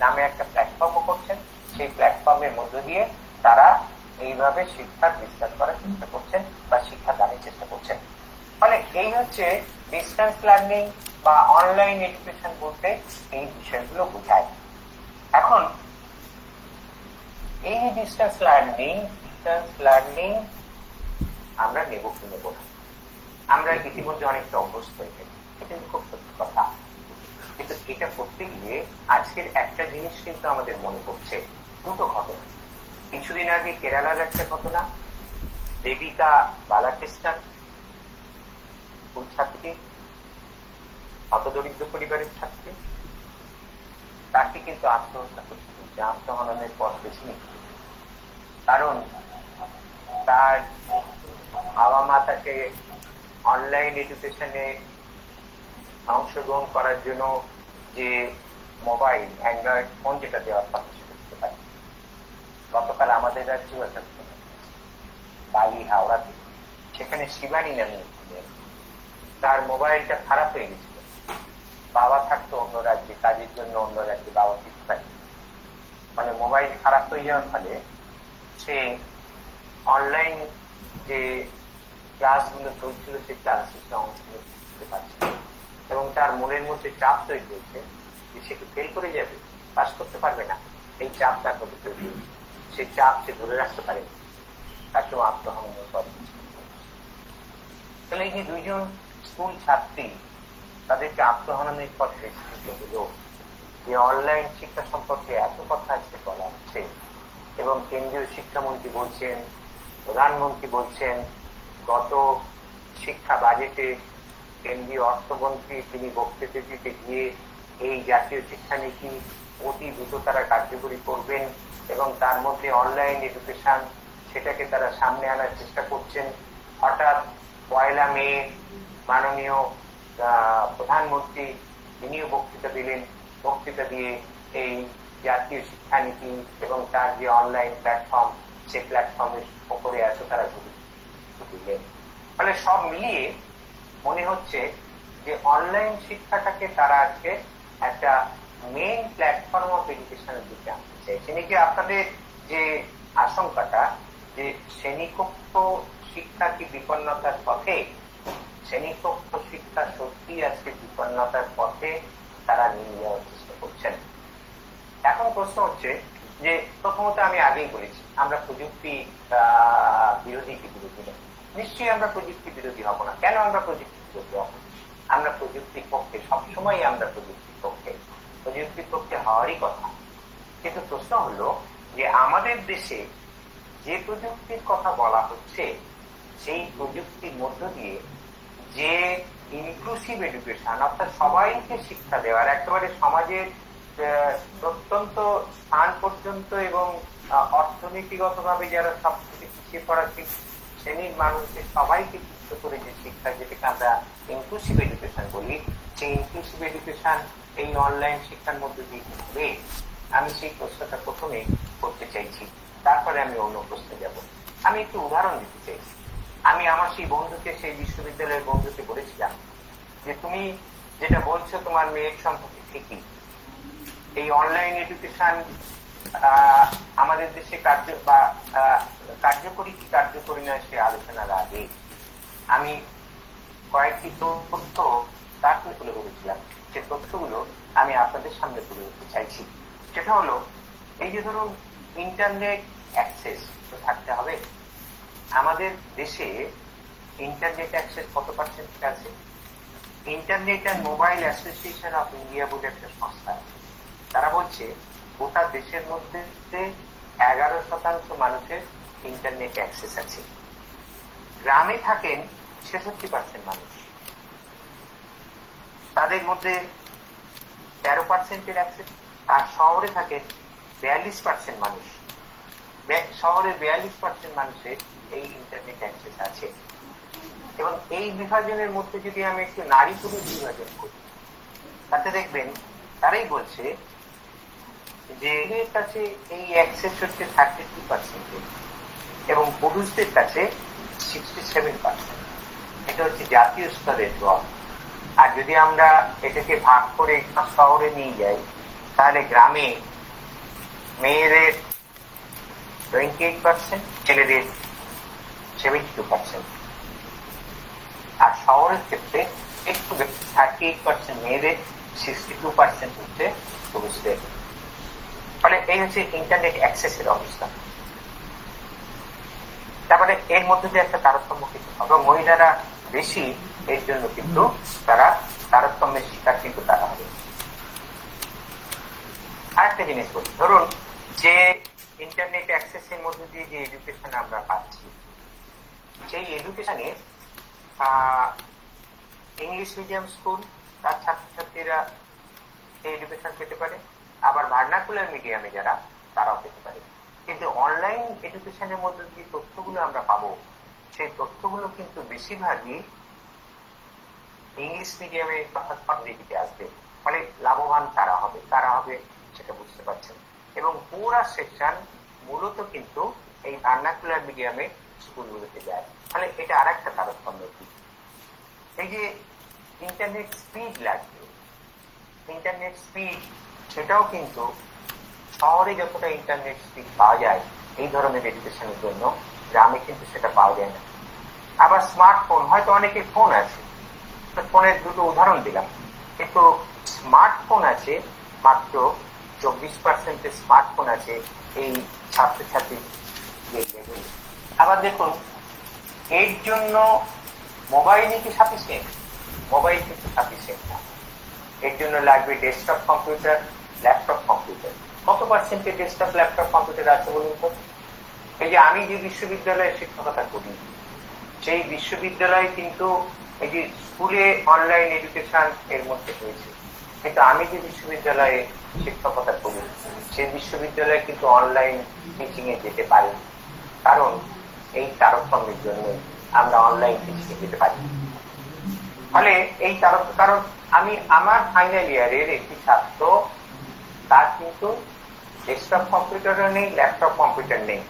নামে একটা প্ল্যাটফর্মও করছেন। সেই প্ল্যাটফর্মের মধ্য দিয়ে তারা এইভাবে শিক্ষার বিস্তার করার চেষ্টা করছেন বা শিক্ষা দানের চেষ্টা করছেন। ফলে এই হচ্ছে ডিস্টেন্স লার্নিং বা অনলাইন এডুকেশন বলতে এই বিষয়গুলো বোঝায়। এখন এই ডিস্টেন্স লার্নিং আমরা নেব কি নেব না, আমরা ইতিমধ্যে অনেকটা অভ্যস্ত হয়ে গেছি, এটা খুব সত্যি কথা। কিন্তু এটা করতে গিয়ে আজকের একটা জিনিস কিন্তু আমাদের মনে পড়ছে, দুটো ঘটনা। কিছুদিন আগে কেরালার একটা ঘটনা, দেবিকা বালাকৃষ্ণন, স্কুল ছাত্রী, হতদরিদ্র পরিবারের ছাত্রী, তাকে কিন্তু আত্মহত্যা করতে হচ্ছে, আত্মহননের পথ বেছে নিতে। কারণ তার বাবা মা তাকে অনলাইন এডুকেশনে অংশগ্রহণ করার জন্য যে মোবাইল, অ্যান্ড্রয়েড ফোন যেটা দেওয়ার কথা করতে পারে। গতকাল আমাদের রাজ্যেও একটা বালি, হাওড়াতে, সেখানে শিবানী নামে তার মোবাইলটা খারাপ হয়ে গেছিল। বাবা থাকতো অন্য রাজ্যে, কাজের জন্য অন্য রাজ্যে, বাবা ঠিক থাকে, মানে মোবাইল খারাপ হয়ে যাওয়ার ফলে সে অনলাইন যে ক্লাসগুলো চলছিল সেই ক্লাসে অংশ নিতে পারছে, এবং তার মনের মধ্যে চাপ তৈরি হয়েছে যে সে কি ফেল করে যাবে, পাস করতে পারবে না। এই চাপ তার মধ্যে তৈরি হয়েছে, সেই চাপ সে ধরে রাখতে পারে, তাকেও আত্মহননের পথ। তাহলে এই যে দুইজন স্কুল ছাত্রী, তাদেরকে আত্মহননের পথ বেছে হলো। যে অনলাইন শিক্ষা সম্পর্কে এত কথা আজকে বলা হচ্ছে, এবং কেন্দ্রীয় শিক্ষামন্ত্রী বলছেন, প্রধানমন্ত্রী বলছেন, গত শিক্ষা বাজেটে কেন্দ্রীয় অর্থমন্ত্রী তিনি বক্তৃতা দিতে গিয়ে এই জাতীয় শিক্ষানীতি অতি দ্রুত তারা কার্যকরী করবেন, এবং তার মধ্যে অনলাইন এডুকেশন সেটাকে তারা সামনে আনার চেষ্টা করছেন। হঠাৎ 1 মে মাননীয় প্রধানমন্ত্রী তিনিও বক্তৃতা দিলেন, বক্তৃতা দিয়ে এই জাতীয় শিক্ষানীতি এবং তার যে অনলাইন প্ল্যাটফর্ম, সেই প্ল্যাটফর্মের উপরে এত তারা দিলেন। ফলে সব মিলিয়ে মনে হচ্ছে যে অনলাইন শিক্ষাটাকে তারা আজকে একটা মেইন প্ল্যাটফর্ম অফ এডুকেশনের দিকে আনতে চাইছেন। এই যে আপনাদের যে আশঙ্কাটা যে শ্রেণীকক্ষ শিক্ষা কি বিপন্নতার পথে, শ্রেণীকক্ষ শিক্ষা সত্যি আজকে বিপন্নতার পথে তারা নিয়ে যাওয়ার চেষ্টা করছেন। এখন প্রশ্ন হচ্ছে যে প্রথমত আমি আগেই বলেছি, আমরা প্রযুক্তি বিরোধী কি বিরোধী না? নিশ্চয়ই আমরা প্রযুক্তি বিরোধী হব না। কেন আমরা প্রযুক্তি বিরোধী হব? আমরা প্রযুক্তির পক্ষে, সবসময় আমরা প্রযুক্তির পক্ষে, প্রযুক্তির পক্ষে হওয়ারই কথা। কিন্তু প্রশ্ন হলো যে আমাদের দেশে যে প্রযুক্তির কথা বলা হচ্ছে, সেই প্রযুক্তির মধ্য দিয়ে যে ইনক্লুসিভ এডুকেশন, অর্থাৎ সবাইকে শিক্ষা দেওয়ার, একেবারে সমাজের প্রত্যন্ত স্থান পর্যন্ত এবং অর্থনীতিগতভাবে যারা সবথেকে পিছিয়ে পড়া শ্রেণীর মানুষদের সবাইকে যুক্ত করে যে শিক্ষা, যেটাকে আমরা ইনক্লুসিভ এডুকেশন বলি, সেই ইনক্লুসিভ এডুকেশন এই অনলাইন শিক্ষার মধ্যে দিয়ে হবে। আমি সেই প্রশ্নটা প্রথমে করতে চাইছি, তারপরে আমি অন্য প্রশ্নে যাব। আমি একটু উদাহরণ দিতে চাইছি। আমি আমার সেই বন্ধুকে, সেই বিশ্ববিদ্যালয়ের বন্ধুকে বলেছিলাম যে তুমি যেটা বলছো তোমার মেয়ের সম্পর্কে ঠিকই, এই অনলাইন এডুকেশন আমাদের দেশে কার্যকরী কি কার্যকরী নয় সে আলোচনার আগে আমি কয়েকটি তথ্য তার তুলে ধরেছিলাম। সে তথ্যগুলো আমি আপনাদের সামনে তুলে ধরতে চাইছি। সেটা হলো, এই যে ধরুন ইন্টারনেট অ্যাক্সেস তো থাকতে হবে। আমাদের দেশে ইন্টারনেট অ্যাক্সেস কত পার্সেন্ট আছে? Internet and mobile association of India বলে একটা সংস্থা, তারা বলছে গোটা দেশের মধ্যে 11% মানুষের ইন্টারনেট অ্যাক্সেস আছে। গ্রামে থাকেন 66% মানুষ, তাদের মধ্যে 13% অ্যাক্সেস। আর শহরে থাকেন 42% মানুষ, শহরের 42% মানুষের এই ইন্টারনেট অ্যাক্সেস আছে। এবং এই বিভাজনের মধ্যে যদি আমি একটু নারী পুরুষ বিভাজন করি, তাতে দেখবেন তারাই বলছে যে এদের কাছে এই অ্যাক্সেস হচ্ছে 32% এবং পুরুষদের কাছে 67%। এটা হচ্ছে জাতীয় স্তরের ড্রপ। আর যদি আমরা এটাকে ভাগ করে শহরে নিয়ে যাই, তাহলে গ্রামে মেয়েদের 28%, ছেলেদের 72%। আর শহরের ক্ষেত্রে একটু 38% মেয়েদের, 62% হচ্ছে পুরুষদের। ফলে এই হচ্ছে ইন্টারনেট অ্যাক্সেসের অবস্থা। তারপরে এর মধ্যে দিয়ে একটা তারতম্য কিন্তু হবে, মহিলারা বেশি, এর জন্য কিন্তু তারা তারতম্যের শিকার কিন্তু তারা হবে। আরেকটা জিনিস বলি, ধরুন যে ইন্টারনেট অ্যাক্সেসের মধ্যে দিয়ে যে এডুকেশন আমরা পাচ্ছি, সেই এডুকেশনে ইংলিশ মিডিয়াম স্কুল তার ছাত্রছাত্রীরা এই এডুকেশন পেতে পারে, আবার ভার্নাকুলার মিডিয়ামে যারা তারাও পেতে পারে। কিন্তু অনলাইন এডুকেশনের মধ্যে যে তথ্যগুলো আমরা পাবো, সেই তথ্যগুলো কিন্তু বেশিরভাগই ইংলিশ মিডিয়ামে দিকে আসবে। ফলে লাভবান তারা হবে সেটা বুঝতে পারছেন। এবং পুরা সেকশন মূলত কিন্তু এই ভার্নাকুলার মিডিয়ামে স্কুলগুলোতে যায়। ফলে এটা আর একটা তারতম্য। এই যে ইন্টারনেট স্পিড লাগবে, ইন্টারনেট স্পিড সেটাও কিন্তু শহরে যতটা ইন্টারনেট স্পিড পাওয়া যায় এই ধরনের এডুকেশনের জন্য, গ্রামে কিন্তু সেটা পাওয়া যায় না। আবার স্মার্টফোন, হয়তো অনেকে ফোন আছে, ফোনের দুটো উদাহরণ দিলাম, কিন্তু স্মার্টফোন আছে মাত্র 24% স্মার্টফোন আছে এই ছাত্রছাত্রী। আবার দেখুন, এর জন্য মোবাইলই কি সাফিসিয়েন্ট? মোবাইল কিন্তু সাফিসিয়েন্ট না। এর জন্য লাগবে ডেস্কটপ কম্পিউটার, ল্যাপটপ কম্পিউটার। কত পার্সেন্টে ডেস্কটপ ল্যাপটপ কম্পিউটার আছে বলুন তো? এই যে আমি যে বিশ্ববিদ্যালয়ে শিক্ষকতা করি, সেই বিশ্ববিদ্যালয় কিন্তু এই যে স্কুলে অনলাইন এডুকেশন এর মধ্যে হয়েছে, কিন্তু আমি যে বিশ্ববিদ্যালয়ে শিক্ষকতা করি সেই বিশ্ববিদ্যালয়ে কিন্তু অনলাইন টিচিং এ যেতে পারি, কারণ এই তারতম্যের জন্য আমরা অনলাইন টিচিং এ যেতে পারি। ফলে এই কারণ আমি আমার ফাইনাল ইয়ারের একটি ছাত্র, তার কিন্তু ডেস্কটপ কম্পিউটারও নেই, ল্যাপটপ কম্পিউটার নেই।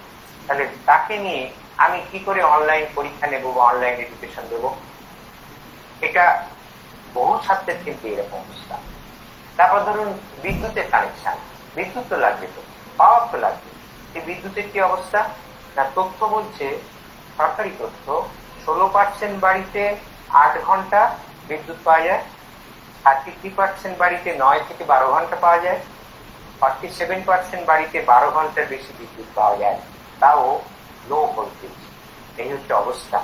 তাহলে তাকে নিয়ে আমি কি করে অনলাইন পরীক্ষা নেবো বা অনলাইন এডুকেশন দেবো? এটা বহু ছাত্রের কিন্তু এরকম অবস্থা। তারপর ধরুন বিদ্যুতের কানেকশন, বিদ্যুৎ তো লাগবে, তো পাওয়ার তো লাগবে। এই বিদ্যুতের কি অবস্থা না, তথ্য বলছে, সরকারি তথ্য, 16% বাড়িতে 8 ঘন্টা বিদ্যুৎ পাওয়া যায়, 33% বাড়িতে 9 থেকে 12 ঘন্টা পাওয়া যায়, 47% বাড়িতে 12 ঘন্টার বেশি বিদ্যুৎ পাওয়া যায়, তাও লো ভোল্টেজ। এই হচ্ছে অবস্থা।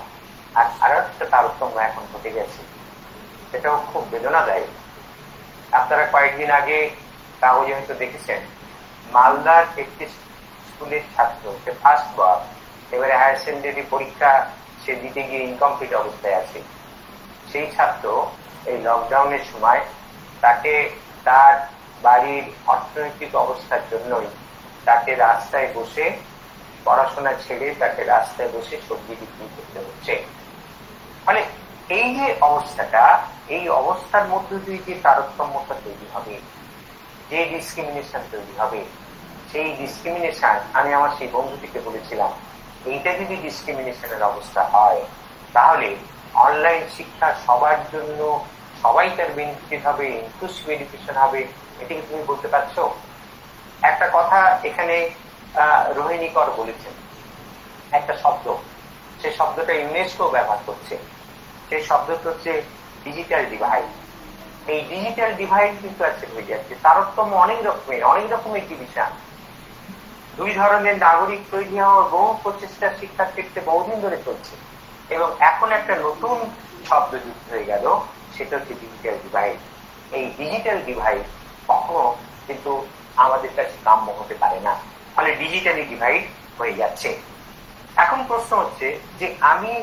আর আরো একটা তারতম্য এখন ঘটে গেছে, সেটাও খুব বেদনাদায়ক। আপনারা কয়েকদিন আগে কাগজে হয়তো দেখেছেন, মালদার একটি স্কুলের ছাত্র, সে ফার্স্ট বার, এবারে হায়ার সেকেন্ডারি পরীক্ষা সে দিতে গিয়ে ইনকমপ্লিট অবস্থায় আছে। সেই ছাত্র এই লকডাউনের সময় তাকে তার বাড়ির অর্থনৈতিক অবস্থার জন্যই তাকে রাস্তায় বসে পড়াশোনা ছেড়ে তাকে রাস্তায় বসে সবজি বিক্রি করতে হচ্ছে। মানে এই যে অবস্থাটা, এই অবস্থার মধ্যে দিয়ে যে তারতম্যতা তৈরি হবে, যে ডিসক্রিমিনেশন তৈরি হবে, সেই ডিসক্রিমিনেশন আমি আমার সেই বন্ধুটিকে বলেছিলাম, এইটা যদি ডিসক্রিমিনেশনের অবস্থা হয় তাহলে অনলাইন শিক্ষা সবার জন্য, সবাই তার বেনিফিট হবে, ইনক্লুসিভ এডুকেশন হবে, এটা কি তুমি বলতে পারছো? একটা কথা এখানে রোহিণী কর বলেছেন, একটা শব্দ, সেই শব্দটা ইউনেস্কো ব্যবহার করছে, সেই শব্দটা হচ্ছে ডিজিটাল ডিভাইড। এই ডিজিটাল ডিভাইড কিন্তু আছে হয়ে যাচ্ছে, তারতম্য অনেক রকমের ডিভিশন। দুই ধরনের নাগরিক তৈরি হওয়ার বহু প্রচেষ্টা শিক্ষার ক্ষেত্রে বহুদিন ধরে চলছে, এবং এখন একটা নতুন শব্দ যুক্ত হয়ে গেল, সেটা হচ্ছে ডিজিটাল ডিভাইড। এই ডিজিটাল ডিভাইড কখনো কিন্তু আমাদের কাছে কাম্য হতে পারে না, ফলে ডিজিটালি ডিভাইড হয়ে যাচ্ছে। এখন প্রশ্ন হচ্ছে যে আমি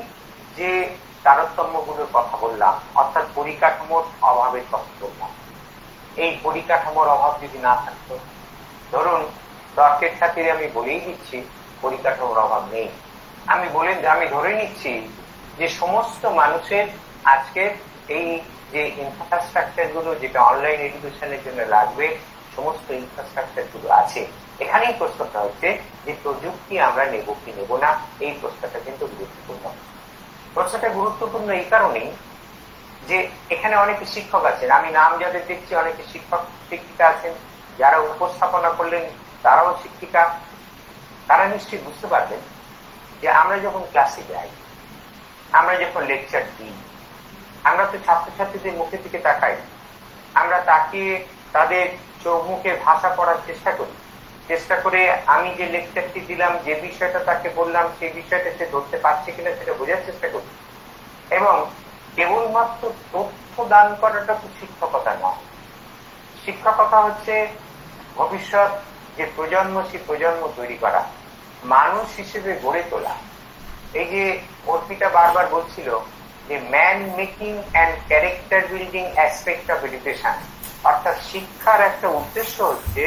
যে তারতম্যগুলোর কথা বললাম, অর্থাৎ পরিকাঠামোর অভাবের কথা বললাম, এই পরিকাঠামোর অভাব যদি না থাকতো, ধরুন তর্কের খাতিরে আমি বলেই দিচ্ছি পরিকাঠামোর অভাব নেই, আমি ধরে নিচ্ছি যে সমস্ত মানুষের আজকে এই যে ইনফ্রাস্ট্রাকচার গুলো যেটা অনলাইন এডুকেশনের জন্য লাগবে, সমস্ত ইনফ্রাস্ট্রাকচার গুলো আছে। এখানেই প্রশ্নটা হচ্ছে যে প্রযুক্তি আমরা নেব কি নেব না, এই প্রশ্নটা কিন্তু গুরুত্বপূর্ণ। প্রশ্নটা গুরুত্বপূর্ণ এই কারণেই যে এখানে অনেক শিক্ষক আছেন, আমি নাম যাদের দেখছি অনেকে শিক্ষক শিক্ষিকা আছেন, যারা উপস্থাপনা করলেন তারাও শিক্ষিকা। তারা নিশ্চয়ই বুঝতে পারবেন যে আমরা যখন ক্লাসে যাই, আমরা যখন লেকচার দিই, আমরা তো ছাত্রছাত্রীদের মুখের দিকে তাকাই, আমরা তাকিয়ে তাদের চোখ মুখে ভাষা পড়ার চেষ্টা করে আমি যে লেকচারটি দিলাম, যে বিষয়টা তাকে বললাম, সেই বিষয়টা সে ধরতে পারছে কিনা সেটা বোঝার চেষ্টা করি। এবং কেবলমাত্র তথ্য দান করাটা তো শিক্ষকতা নয়, শিক্ষকতা হচ্ছে ভবিষ্যৎ যে প্রজন্ম, সেই প্রজন্ম তৈরি করা, মানুষ হিসেবে গড়ে তোলা। এই যে অর্পিতা বারবার বলছিল যে man making and character building aspect of education, অর্থাৎ শিক্ষার একটা উদ্দেশ্য হচ্ছে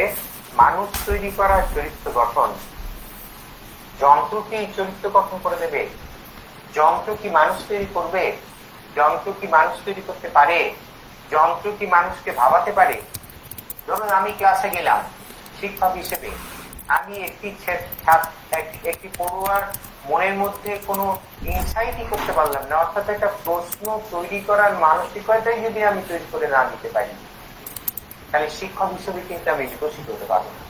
মানুষ তৈরি করা, চরিত্র গঠন। যন্ত্র কি চরিত্র গঠন করে দেবে? যন্ত্র কি মানুষ তৈরি করবে? যন্ত্র কি মানুষ তৈরি করতে পারে? যন্ত্র কি মানুষকে ভাবাতে পারে? ধরুন আমি ক্লাসে গেলাম শিক্ষক হিসেবে, আমি একটি পড়ুয়ার মনের মধ্যে কোনো ইনসাইটই করতে পারলাম না, অর্থাৎ একটা প্রশ্ন তৈরি করার মানসিকতাই যদি আমি তৈরি করে না দিতে পারি, তাহলে শিক্ষক হিসেবে কিন্তু আমি বিকশিত হতে পারবো না।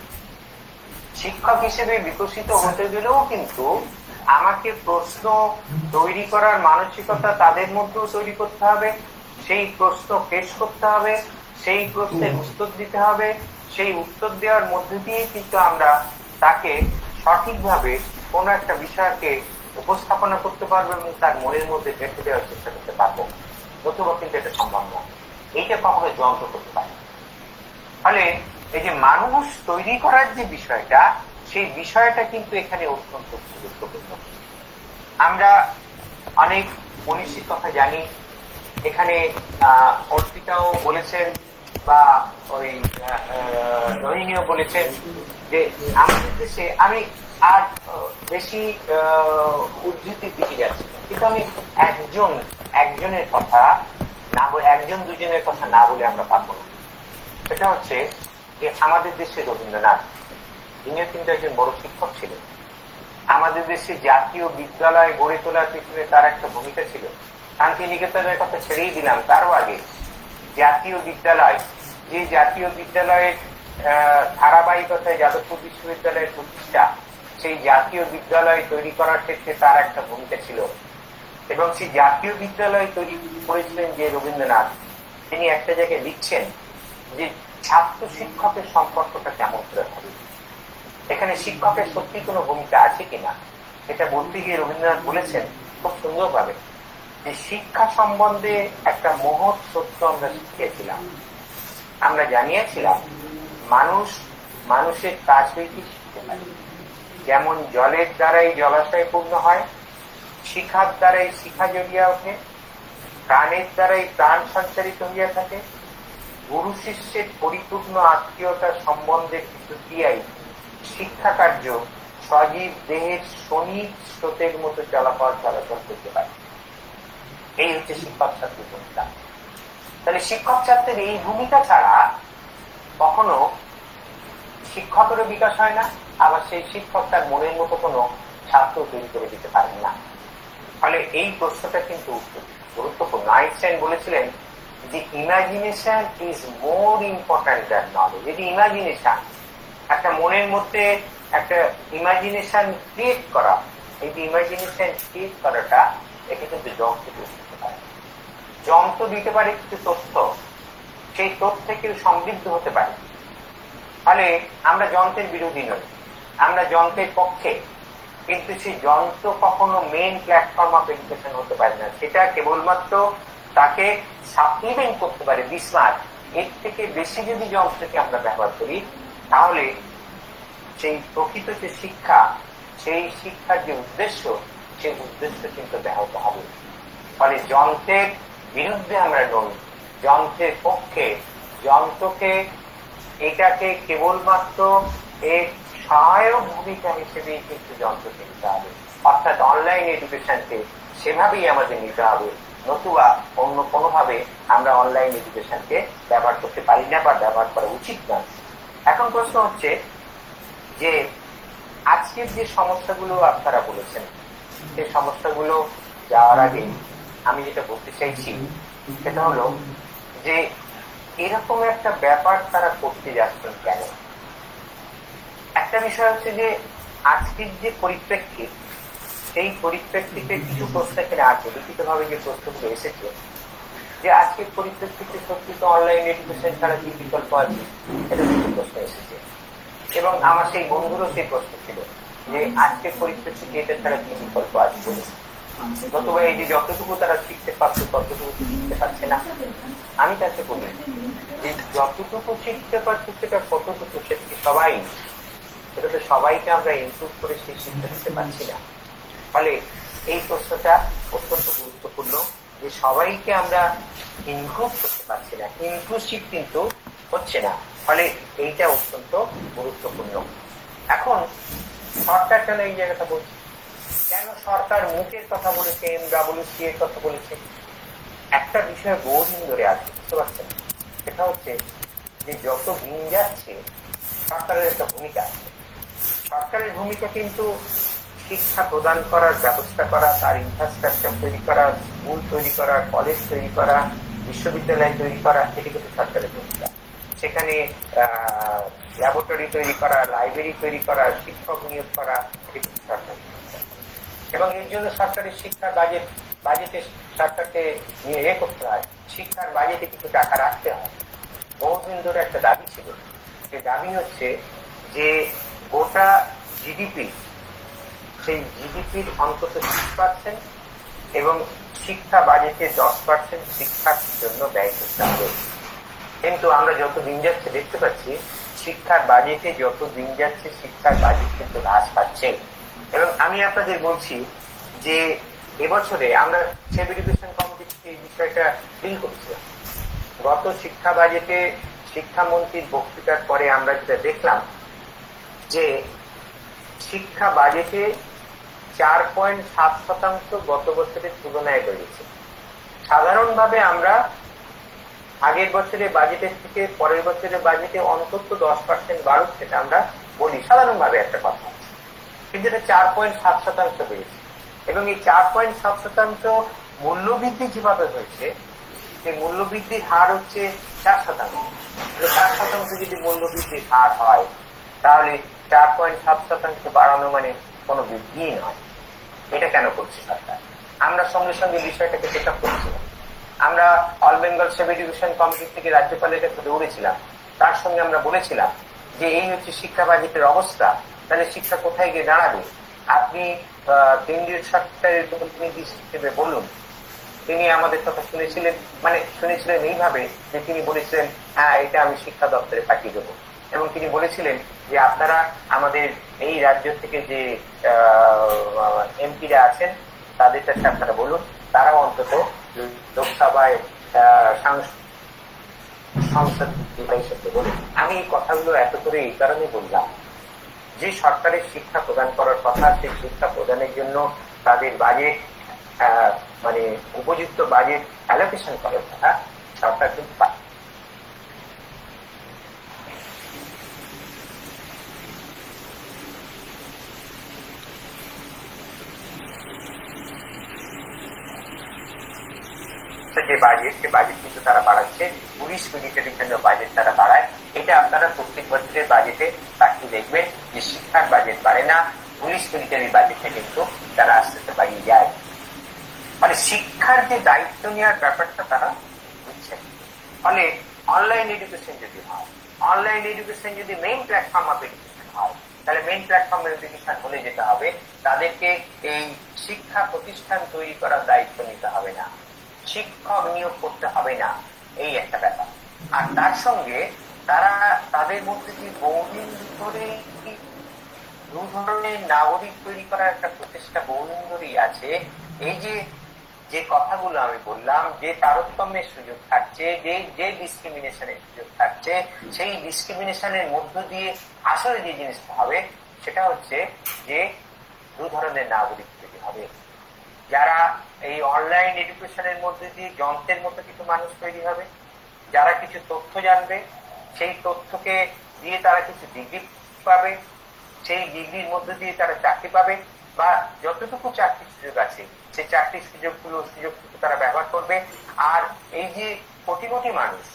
শিক্ষক হিসেবে বিকশিত হতে গেলেও কিন্তু আমাকে প্রশ্ন তৈরি করার মানসিকতা তাদের মধ্যেও তৈরি করতে হবে, সেই প্রশ্ন পেশ করতে হবে, সেই প্রশ্নের উত্তর দিতে হবে, সেই উত্তর দেওয়ার মধ্যে দিয়ে কিন্তু আমরা তাকে সঠিকভাবে কোন একটা বিষয়কে উপস্থাপনা করতে পারবো এবং তার মনের মধ্যে গেঁথে দেওয়ার চেষ্টা করতে পারবো, নতুবা কিন্তু এটা সম্ভব নয়। এইটা কখনো যন্ত্র করতে পারে। ফলে এই যে মানুষ তৈরি করার যে বিষয়টা, সেই বিষয়টা কিন্তু এখানে অত্যন্ত গুরুত্বপূর্ণ। আমরা অনেক মনীষীর কথা জানি, এখানে অর্পিতাও বলেছেন বা ওই রোহিণীও বলেছেন যে আমাদের দেশে, আমি আর বেশি উদ্ধৃতির দিকে যাচ্ছি, কিন্তু আমি একজনের কথা না বলে, একজন দুজনের কথা না বলে আমরা পারবো না। সেটা হচ্ছে যে আমাদের দেশে রবীন্দ্রনাথ, তিনিও কিন্তু একজন বড় শিক্ষক ছিলেন। আমাদের দেশে জাতীয় বিদ্যালয় গড়ে তোলার পিছনে তার একটা ভূমিকা ছিল। শান্তিনিকেতনের কথা ছেড়েই দিলাম, তারও আগে জাতীয় বিদ্যালয়, যে জাতীয় বিদ্যালয়ের ধারাবাহিকতায় যাদবপুর বিশ্ববিদ্যালয়ের প্রতিষ্ঠা, সেই জাতীয় বিদ্যালয় তৈরি করার ক্ষেত্রে তার একটা ভূমিকা ছিল। এবং সেই জাতীয় বিদ্যালয় তৈরি করেছিলেন যে রবীন্দ্রনাথ, তিনি একটা জায়গায় লিখছেন যে ছাত্র শিক্ষকের সম্পর্কটা কেমন করে হবে, এখানে শিক্ষকের সত্যি কোনো ভূমিকা আছে কিনা, এটা বলতে গিয়ে রবীন্দ্রনাথ বলেছেন খুব সুন্দরভাবে যে শিক্ষা সম্বন্ধে একটা মহৎ সত্য আমরা শিখিয়েছিলাম, আমরা জানিয়েছিলাম মানুষের কাজ হইতে শিখতে পারে। যেমন জলের দ্বারাই জলাশয় পূর্ণ হয়, শিখার দ্বারাই শিখা জড়িয়ে ওঠে, প্রাণের দ্বারাই প্রাণ সঞ্চারিত হইয়া থাকে। গুরু শিষ্যের পরিপূর্ণ আত্মীয়তার সম্বন্ধে কিছু ক্রিয়াই শিক্ষা কার্য সজীব দেহের শনি স্রোতের মতো চলাচল করতে পারে। এই হচ্ছে শিক্ষক ছাত্রের ভূমিকা। তাহলে শিক্ষক ছাত্রের এই ভূমিকা ছাড়া কখনো শিক্ষকেরও বিকাশ হয় না, আবার সেই শিক্ষক তার মনের মতো কোনো ছাত্র তৈরি করে দিতে পারেন না। ফলে এই প্রশ্নটা কিন্তু গুরুত্বপূর্ণ। আইনস্টাইন বলেছিলেন যে imagination is more important than knowledge. যদি ইমাজিনেশন, একটা মনের মধ্যে একটা ইমাজিনেশন ক্রিয়েট করা, এই যে ইমাজিনেশন ক্রিয়েট করাটা একে কিন্তু যন্ত্র দিতে পারে। যন্ত্র দিতে পারে কিছু তথ্য, সেই তথ্যে কেউ সমৃদ্ধ হতে পারে। ফলে আমরা যন্ত্রের বিরোধী নই, আমরা যন্ত্রের পক্ষে, কিন্তু সেই যন্ত্র কখনো মেইন প্ল্যাটফর্ম অফ এডুকেশন হতে পারে না। সেটা কেবলমাত্র তাকে সাপ্লিমেন্ট করতে পারে, বিস্মার। এর থেকে বেশি যদি যন্ত্রকে আমরা ব্যবহার করি, তাহলে সেই প্রকৃত যে শিক্ষা, সেই শিক্ষার যে উদ্দেশ্য, সেই উদ্দেশ্য কিন্তু ব্যাহত হবে। ফলে যন্ত্রের বিরুদ্ধে আমরা নই, যন্ত্রের পক্ষে। যন্ত্রকে, এটাকে কেবলমাত্র এর সহায়ক ভূমিকা হিসেবে কিন্তু যন্ত্রকে নিতে হবে। অর্থাৎ অনলাইন এডুকেশনকে সেভাবেই আমাদের নিতে হবে, নতুবা অন্য কোনোভাবে আমরা অনলাইন এডুকেশনকে ব্যবহার করতে পারি না বা ব্যবহার করা উচিত না। এখন প্রশ্ন হচ্ছে যে আজকের যে সমস্যাগুলো আপনারা বলেছেন, সেই সমস্যাগুলো যাওয়ার আগে আমি যেটা বলতে চাইছি সেটা হলো যে এরকম একটা ব্যাপার তারা করতে যাচ্ছেন কেন। একটা বিষয় হচ্ছে যে আজকের যে পরিপ্রেক্ষিত, সেই পরিপ্রেক্ষিতে কিছু প্রশ্ন এখানে আছে, লিখিতভাবে যে প্রশ্নগুলো এসেছে, যে আজকের পরিপ্রেক্ষিতে সত্যি তো অনলাইন এডুকেশন ছাড়া কি বিকল্প আছে, এটা কিছু প্রশ্ন এসেছে। এবং আমার সেই বন্ধুরও সেই প্রশ্ন ছিল যে আজকের পরিপ্রেক্ষিতে এটা ছাড়া কি বিকল্প আছে বলে। নতুবা এই যে যতটুকু তারা শিখতে পারছে ততটুকু শিখতে পারছে না। আমি তাকে বলি যে যতটুকু শিখতে পারছি সেটা কতটুকু, সেটা কি সবাই, সেটা তো সবাইকে আমরা ইনক্লুড করে সেই শিক্ষা দিতে পারছি না। ফলে এই প্রশ্নটা অত্যন্ত গুরুত্বপূর্ণ যে সবাইকে আমরা ইনক্লুড করতে পারছি না, ইনক্লুসিভ কিন্তু হচ্ছে না। ফলে এইটা অত্যন্ত গুরুত্বপূর্ণ। এখন সরকার কেন এই জায়গাটা বলছে, কেন সরকার মুখের কথা বলেছে, MWC এর কথা বলেছে, একটা বিষয় বহুদিন ধরে আছে, বুঝতে পারছেন? সেটা হচ্ছে যে যত দিন যাচ্ছে সরকারের একটা ভূমিকা আছে। সরকারের ভূমিকা কিন্তু শিক্ষা প্রদান করার ব্যবস্থা করা, তার ইনফ্রাস্ট্রাকচার তৈরি করা, স্কুল তৈরি করা, কলেজ তৈরি করা, বিশ্ববিদ্যালয় তৈরি করা, এটি কিন্তু সরকারের ভূমিকা। সেখানে ল্যাবরেটরি তৈরি করা, লাইব্রেরি তৈরি করা, শিক্ষক নিয়োগ করা, এটি কিন্তু সরকারের ভূমিকা। এবং এর জন্য সরকারের শিক্ষার বাজেটে সরকারকে নিয়ে করতে হয়, শিক্ষার বাজেটে কিছু টাকা রাখতে হয়। বহুদিন ধরে একটা দাবি ছিল, যে দাবি হচ্ছে যে গোটা জিডিপি, সেই জিডিপির অন্তত 20% এবং শিক্ষা বাজেটে 10% শিক্ষার জন্য ব্যয় করতে হবে। কিন্তু আমরা যত দিন যাচ্ছে দেখতে পাচ্ছি শিক্ষার বাজেটে যত দিন যাচ্ছে শিক্ষার বাজেট কিন্তু হ্রাস পাচ্ছে। এবং আমি আপনাদের বলছি যে এবছরে আমরা সেভ এডুকেশন কমিটি এই বিষয়টা ডিল করেছিলাম। গত শিক্ষা বাজেটে শিক্ষামন্ত্রীর বক্তৃতার পরে আমরা যেটা দেখলাম যে শিক্ষা বাজেটে 4.7% গত বছরের তুলনায় বেড়েছে। সাধারণভাবে আমরা আগের বছরের বাজেটের থেকে পরের বছরের বাজেটে অন্তত 10% বাড়ুক, সেটা আমরা বলি সাধারণভাবে একটা কথা, কিন্তু এটা 4.7% বেড়েছে। এবং এই 4.7% মূল্যবৃদ্ধি যেভাবে হয়েছে, সেই মূল্যবৃদ্ধির হার হচ্ছে 4%। 4% যদি মূল্যবৃদ্ধির হার হয়, তাহলে 4.7% বাড়ানো মানে কোনো বৃদ্ধি নয়। এটা কেন করছে সরকার? আমরা সঙ্গে সঙ্গে বিষয়টাকে চেক আপ করছিলাম। আমরা all Bengal save education committee থেকে রাজ্যপালের কাছে দৌড়েছিলাম, তার সঙ্গে আমরা বলেছিলাম যে এই হচ্ছে শিক্ষা বাজেটের অবস্থা, তাহলে শিক্ষা কোথায় গিয়ে দাঁড়াবে? আপনি কেন্দ্রীয় সরকারের প্রতিনিধি হিসেবে বলুন। তিনি আমাদের কথা শুনেছিলেন এইভাবে যে তিনি বলেছিলেন, হ্যাঁ এটা আমি শিক্ষা দপ্তরে পাঠিয়ে দেবো। এবং তিনি বলেছিলেন যে আপনারা আমাদের এই রাজ্য থেকে যে এমপিরা আছেন তাদের কাছে আপনারা বলুন, তারাও অন্তত লোকসভায় সংসদ হিসেবে বলি। আমি এই কথাগুলো এত করে এই কারণে বললাম, যে সরকারের শিক্ষা প্রদান করার কথা, সেই শিক্ষা প্রদানের জন্য তাদের বাজেট মানে উপযুক্ত বাজেট অ্যালোকেশন করার কথা সরকার কিন্তু যে বাজেট, সে বাজেট কিন্তু তারা বাড়াচ্ছে। 19 মিনিটের জন্য বাজেট তারা বাড়ায়। এটা আপনারা প্রত্যেক বছরের বাজেটে তাকিয়ে দেখবেন যে শিক্ষার বাজেট বাড়ে না, 19 মিনিটের এই বাজেটটা কিন্তু তারা আস্তে আস্তে বাড়িয়ে যায়। মানে শিক্ষার যে দায়িত্ব নেওয়ার ব্যাপারটা তারা বুঝছেন। ফলে অনলাইন এডুকেশন যদি হয়, অনলাইন এডুকেশন যদি মেইন প্ল্যাটফর্ম অফ এডুকেশন হয়, তাহলে মেইন প্ল্যাটফর্ম এডুকেশন হলে যেটা হবে, তাদেরকে এই শিক্ষা প্রতিষ্ঠান তৈরি করার দায়িত্ব নিতে হবে না, শিক্ষক নিয়োগ করতে হবে না, এই একটা ব্যাপার। আর তার সঙ্গে তারা তাদের মধ্যে যে বহুদিন ধরে দু ধরনের নাগরিক তৈরি করার একটা প্রচেষ্টা বহুদিন ধরেই আছে। এই যে কথাগুলো আমি বললাম, যে তারতম্যের সুযোগ থাকছে, যে ডিসক্রিমিনেশনের সুযোগ থাকছে, সেই ডিসক্রিমিনেশনের মধ্য দিয়ে আসলে যে জিনিসটা হবে সেটা হচ্ছে যে দু ধরনের নাগরিক তৈরি হবে। যারা এই অনলাইন এডুকেশনের মধ্যে দিয়ে যন্ত্রের মতো কিছু মানুষ তৈরি হবে, যারা কিছু তথ্য জানবে, সেই তথ্যকে দিয়ে তারা কিছু ডিগ্রি পাবে, সেই ডিগ্রির মধ্যে দিয়ে তারা চাকরি পাবে, বা যতটুকু চাকরির সুযোগ আছে সেই চাকরির সুযোগটুকু তারা ব্যবহার করবে। আর এই যে কোটি কোটি মানুষ,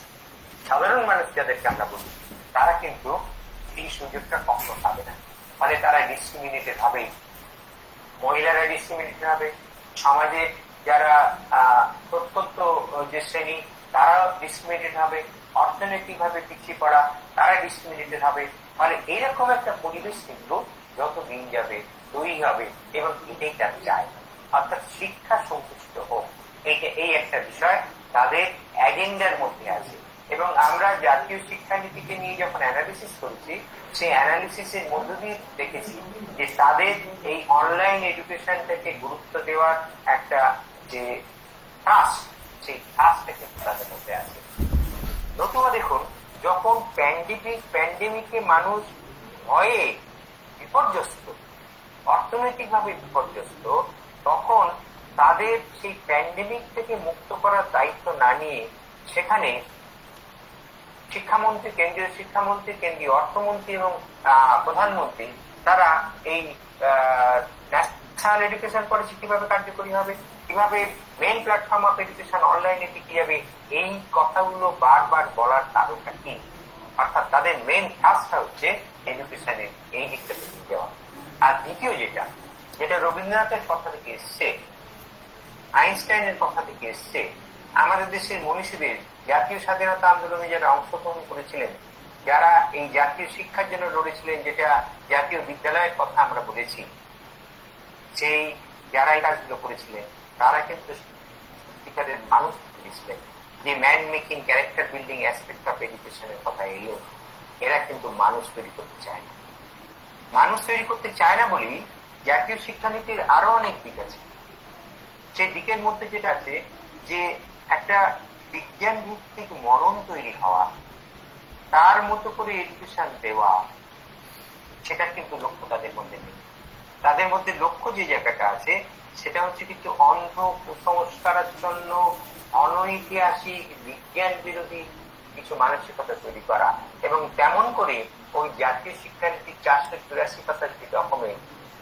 সাধারণ মানুষ যাদেরকে আমরা বলি, তারা কিন্তু এই সুযোগটা কখনো পাবে না। মানে তারা ডিসক্রিমিনেটেড হবে, মহিলারা ডিসক্রিমিনেটেড হবে, সমাজে যারা প্রত্যন্ত যে শ্রেণী তারা ডিসক্রিমিনেটেড হবে, অর্থনৈতিক ভাবে পিছিয়ে পড়া তারা ডিসক্রিমিনেটেড হবে। মানে এইরকম একটা পরিবেশ কিন্তু যত দিন যাবে তৈরি হবে, এবং এটাই তারা চায়, অর্থাৎ শিক্ষা সন্তুষ্ট হোক। এই একটা বিষয় তাদের এজেন্ডার মধ্যে আছে। এবং আমরা জাতীয় শিক্ষানীতিকে নিয়ে যখন অ্যানালিসিস করেছি, সেই অ্যানালিসিসের মধ্য দিয়ে দেখেছি যে তাদের এই অনলাইন এডুকেশনটাকে গুরুত্ব দেওয়ার একটা যে ট্রাস্ট, সেই ট্রাস্টটা কিন্তু তাদের মধ্যে আছে। নতুবা দেখুন, যখন প্যান্ডেমিকে মানুষ ভয়ে বিপর্যস্ত, অর্থনৈতিক ভাবে বিপর্যস্ত, তখন তাদের সেই প্যান্ডেমিক থেকে মুক্ত করার দায়িত্ব না নিয়ে সেখানে শিক্ষামন্ত্রী, কেন্দ্রীয় শিক্ষামন্ত্রী, কেন্দ্রীয় অর্থমন্ত্রী এবং প্রধানমন্ত্রী, তারা এই ন্যাশনাল এডুকেশন পলিসি কিভাবে কার্যকরী হবে, কিভাবে মেইন প্ল্যাটফর্ম অফ এডুকেশন অনলাইনে টিকে যাবে, এই কথাগুলো বারবার বলার কারণটা কি? অর্থাৎ তাদের মেইন কাজটা হচ্ছে এডুকেশনের এই দিকটা নিয়ে যাওয়া। আর দ্বিতীয় যেটা রবীন্দ্রনাথের কথা থেকে এসছে, আইনস্টাইনের কথা থেকে এসছে, আমাদের দেশের মনীষীদের জাতীয় স্বাধীনতা আন্দোলনে যারা অংশগ্রহণ করেছিলেন, যারা এই জাতীয় শিক্ষার জন্য লড়েছিলেন, যেটা জাতীয় বিদ্যালয়ের কথা আমরা বলেছি, সেই যারা এই কাজগুলো করেছিলেন তারা কিন্তু শিক্ষাদের মানুষ করেছিলেন। যে man making character building aspect of এডুকেশনের কথা এলো, এরা কিন্তু মানুষ তৈরি করতে চায় না। মানুষ তৈরি করতে চায় না বলেই জাতীয় শিক্ষানীতির আরো অনেক দিক আছে। সেই দিকের মধ্যে যেটা আছে যে একটা বিজ্ঞান ভিত্তিক মনন তৈরি হওয়া, তার মতো করে এডুকেশন দেওয়া, সেটা কিন্তু লক্ষ্য তাদের মধ্যে নেই। তাদের মধ্যে লক্ষ্য যে জায়গাটা আছে সেটা হচ্ছে কিছু অন্ধ কুসংস্কারাচ্ছন্ন, অনৈতিহাসিক, বিজ্ঞান বিরোধী কিছু মানসিকতা তৈরি করা। এবং তেমন করে ওই জাতীয় শিক্ষানীতির 484 পাতার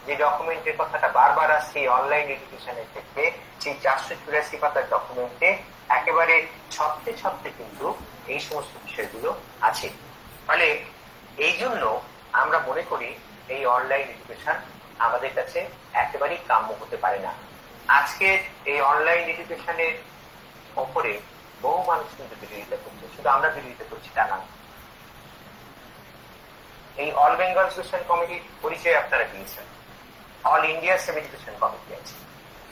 যে ডকুমেন্টের কথাটা বারবার আসছে অনলাইন এডুকেশনের ক্ষেত্রে, সেই 484 পাতার ডকুমেন্টে একেবারে ছত্রে কিন্তু এই সমস্ত বিষয়গুলো আছে। ফলে এই জন্য আমরা মনে করি এই অনলাইন এডুকেশন আমাদের কাছে একেবারেই কাম্য হতে পারে না। আজকে এই অনলাইন এডুকেশনের ওপরে বহু মানুষ কিন্তু বিরোধিতা করছে, শুধু আমরা বিরোধিতা করছি তা না। এই অল বেঙ্গল এডুকেশন কমিটির পরিচয় আপনারা পেয়েছেন, all India save education committee আছে।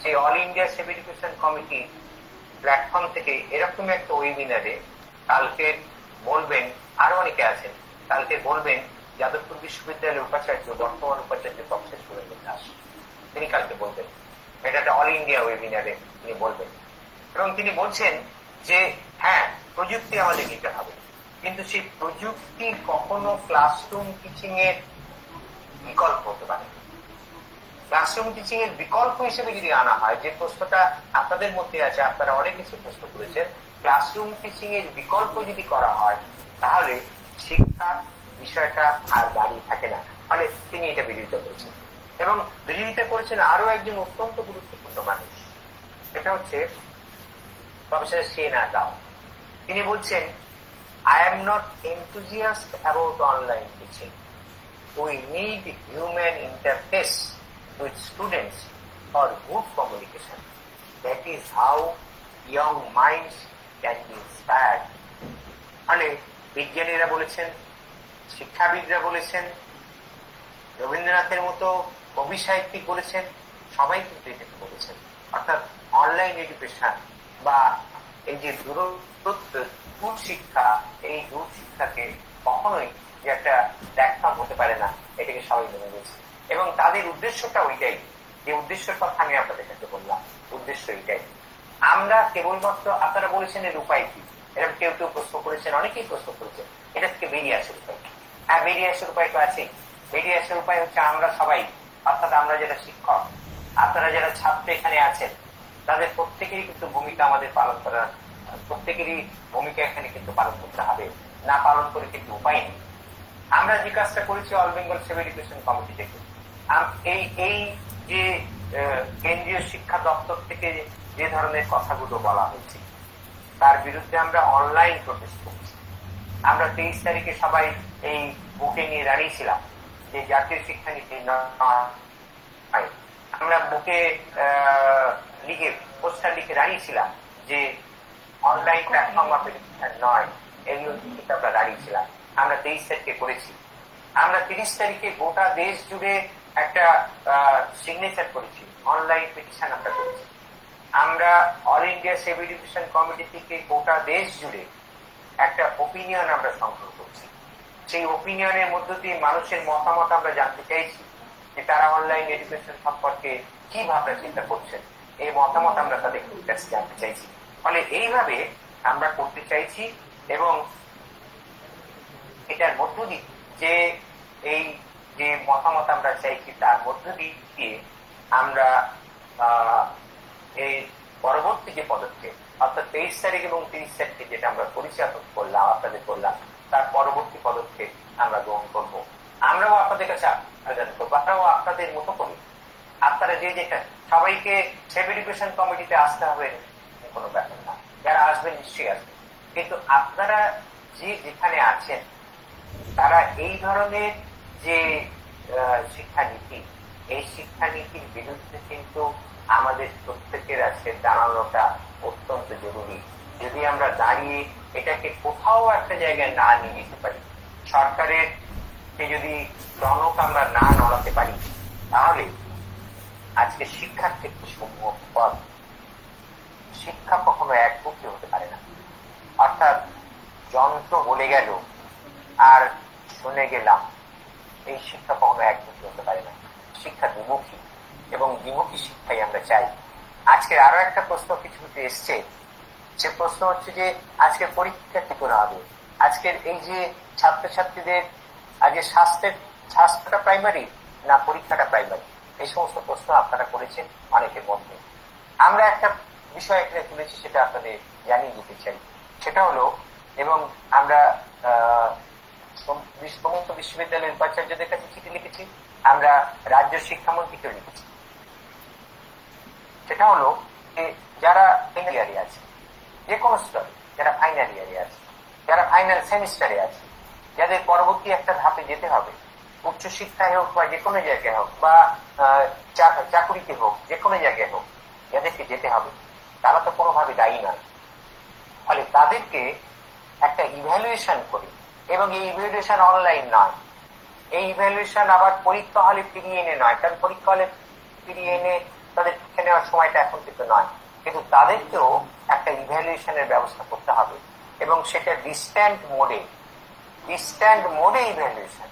সেই all India save education committee platform থেকে এরকম একটা ওয়েবিনারে কালকে বলবেন, আরো অনেকে আছেন, কালকে বলবেন যাদবপুর বিশ্ববিদ্যালয়ের উপাচার্য, বর্তমান উপাচার্য প্রফেসর সুরেন্দ্র দাস, তিনি কালকে বলবেন। এটা একটা অল ইন্ডিয়া ওয়েবিনারে তিনি বলবেন। এবং তিনি বলছেন যে হ্যাঁ, প্রযুক্তি আমাদের নিতে হবে, কিন্তু সেই প্রযুক্তি কখনো ক্লাসরুম টিচিং এর বিকল্প হতে পারে। ক্লাসরুম টিচিং এর বিকল্প হিসেবে যদি আনা হয়, যে প্রশ্নটা আপনাদের মধ্যে আছে, আপনারা অনেক কিছু প্রশ্ন করেছেন, ক্লাসরুম টিচিং এর বিকল্প যদি করা হয় তাহলে শিক্ষা বিষয়টা আর দাঁড়িয়ে থাকে না। ফলে তিনি এটা বিরোধিতা করেছেন, এবং বিরোধিতা করেছেন আরো একজন অত্যন্ত গুরুত্বপূর্ণ মানুষ, এটা হচ্ছে প্রফেসর সেনা রাও। তিনি বলছেন, I am not enthusiast about online teaching. We need human interface with students for good communication. That is how young minds can be inspired. মানে বিজ্ঞানীরা বলেছেন, শিক্ষাবিদরা বলেছেন, রবীন্দ্রনাথের মতো কবি সাহিত্যিক বলেছেন, সবাই কিন্তু এটাকে বলেছেন। অর্থাৎ অনলাইন এডুকেশন বা এই যে দূর শিক্ষা, এই দূর শিক্ষাকে কখনোই যে একটা প্ল্যাটফর্ম হতে পারে না, এটাকে সবাই মেনে নিয়েছে। এবং তাদের উদ্দেশ্যটা ওইটাই, যে উদ্দেশ্যের কথা আমি আপনাদের কাছে বললাম, উদ্দেশ্য এটাই। আমরা কেবলমাত্র, আপনারা বলেছেন এর উপায় কি, এরকম কেউ কেউ প্রশ্ন করেছেন, অনেকেই প্রশ্ন করেছেন, এটা থেকে বেরিয়ে আসার উপায়। হ্যাঁ, বেরিয়ে আসার উপায় তো আছে। বেরিয়ে আসার উপায় হচ্ছে আমরা সবাই, অর্থাৎ আমরা যারা শিক্ষক, আপনারা যারা ছাত্র এখানে আছেন, তাদের প্রত্যেকেরই কিন্তু ভূমিকা আমাদের পালন করার, প্রত্যেকেরই ভূমিকা এখানে কিন্তু পালন করতে হবে। না পালন করে কিন্তু উপায় নেই। আমরা যে কাজটা করেছি all Bengal civil education committee থেকে, এই যে কেন্দ্রীয় শিক্ষা দপ্তর থেকে যে ধরনের কথাগুলো বলা হয়েছে তার বিরুদ্ধে আমরা অনলাইন প্রোটেস্ট করছি। আমরা 23 তারিখে সবাই এই বুকে নিয়ে দাঁড়িয়েছিলাম যে জাতীয় শিক্ষানীতি নয়, আমরা বুকে লিখে, পোস্টার লিখে দাঁড়িয়েছিলাম যে অনলাইন প্ল্যাটফর্ম নয়, এগুলো কিন্তু আমরা দাঁড়িয়েছিলাম। আমরা 23 তারিখে করেছি। আমরা 30 তারিখে গোটা দেশ জুড়ে একটা সিগনেচার করেছি, অনলাইন পিটিশন আমরা করেছি। আমরা all India civil education committee থেকে গোটা দেশ জুড়ে একটা ওপিনিয়ন আমরা সংগ্রহ করছি। সেই ওপিনিয়নের মধ্য দিয়ে মানুষের মতামত আমরা জানতে চাইছি যে তারা অনলাইন এডুকেশন সম্পর্কে কি ভাবনা চিন্তা করছেন, এই মতামত আমরা তাদের কাছে জানতে চাইছি। ফলে এইভাবে আমরা করতে চাইছি, এবং এটার মধ্য দিয়ে যে এই যে মতামত আমরা চাইছি তার মধ্য দিয়ে আমরা এই পরবর্তী যে পদক্ষেপ, অর্থাৎ 23 তারিখ এবং 30 তারিখে যেটা আমরা পরিচালনা করলাম, আপনাদের করলাম, তার পরবর্তী পদক্ষেপ আমরা গ্রহণ করবো। আমরাও আপনাদের কাছে আবেদন করবো, আপনারাও আপনাদের মতো করি। আপনারা যে যেটা, সবাইকে সিভিল এডুকেশন কমিটিতে আসতে হবে কোনো ব্যাপার না, যারা আসবেন নিশ্চয়ই আসবেন, কিন্তু আপনারা যে যেখানে আছেন তারা এই ধরনের যে শিক্ষানীতি, এই শিক্ষানীতির বিরুদ্ধে কিন্তু আমাদের প্রত্যেকের আছে দাঁড়ানোটা অত্যন্ত জরুরি। যদি আমরা দাঁড়িয়ে এটাকে কোথাও একটা জায়গায় না নিয়ে যেতে পারি, সরকারের যদি টনক আমরা না নড়াতে পারি, তাহলে আজকে শিক্ষার ক্ষেত্রে সমূহ পথ, শিক্ষা কখনো একমুখী হতে পারে না। অর্থাৎ যন্ত্র বলে গেল আর শুনে গেলাম, এই শিক্ষা কখনো একমুখী হতে পারে না। শিক্ষা দ্বিমুখী, এবং দ্বিমুখী শিক্ষাই আমরা চাই। আজকের আরো একটা প্রশ্ন কিছু এসছে, সে প্রশ্ন হচ্ছে যে আজকের পরীক্ষা কি করে হবে, আজকের এই যে ছাত্রছাত্রীদের আজকে স্বাস্থ্যটা প্রাইমারি না পরীক্ষাটা প্রাইমারি, এই সমস্ত প্রশ্ন আপনারা করেছেন অনেকের মধ্যে। আমরা একটা বিষয় এখানে তুলেছি, সেটা আপনাদের জানিয়ে দিতে চাই। সেটা হলো, এবং আমরা সমস্ত বিশ্ববিদ্যালয়ের উপাচার্যদের কাছে চিঠি লিখেছি, আমরা রাজ্য শিক্ষামন্ত্রীকেও লিখেছি। সেটা হলো যে যারা ফাইনাল ইয়ারে আছে, যে কোনো স্তরে, যারা ফাইনাল ইয়ারে আছে, যারা ফাইনাল সেমিস্টারে আছে, যাদের পরবর্তী একটা ধাপে যেতে হবে, উচ্চশিক্ষায় হোক বা যে কোনো জায়গায় হোক, বা চাকুরিতে হোক, যে কোনো জায়গায় হোক, যাদেরকে যেতে হবে, তারা তো কোনোভাবে দায়ী নয়। ফলে তাদেরকে একটা ইভ্যালুয়েশন করি, এবং এই ইভ্যালুয়েশন অনলাইন নয়, এই ইভ্যালুয়েশন আবার পরীক্ষা হলে ফিরিয়ে এনে নয়, কারণ পরীক্ষা হলে ফিরিয়ে এনে তাদের শিক্ষা নেওয়ার সময়টা এখন কিন্তু নয়, কিন্তু তাদেরকেও একটা ইভ্যালুয়েশনের ব্যবস্থা করতে হবে, এবং সেটা ডিস্ট্যান্ট মোডে ইভ্যালুয়েশন,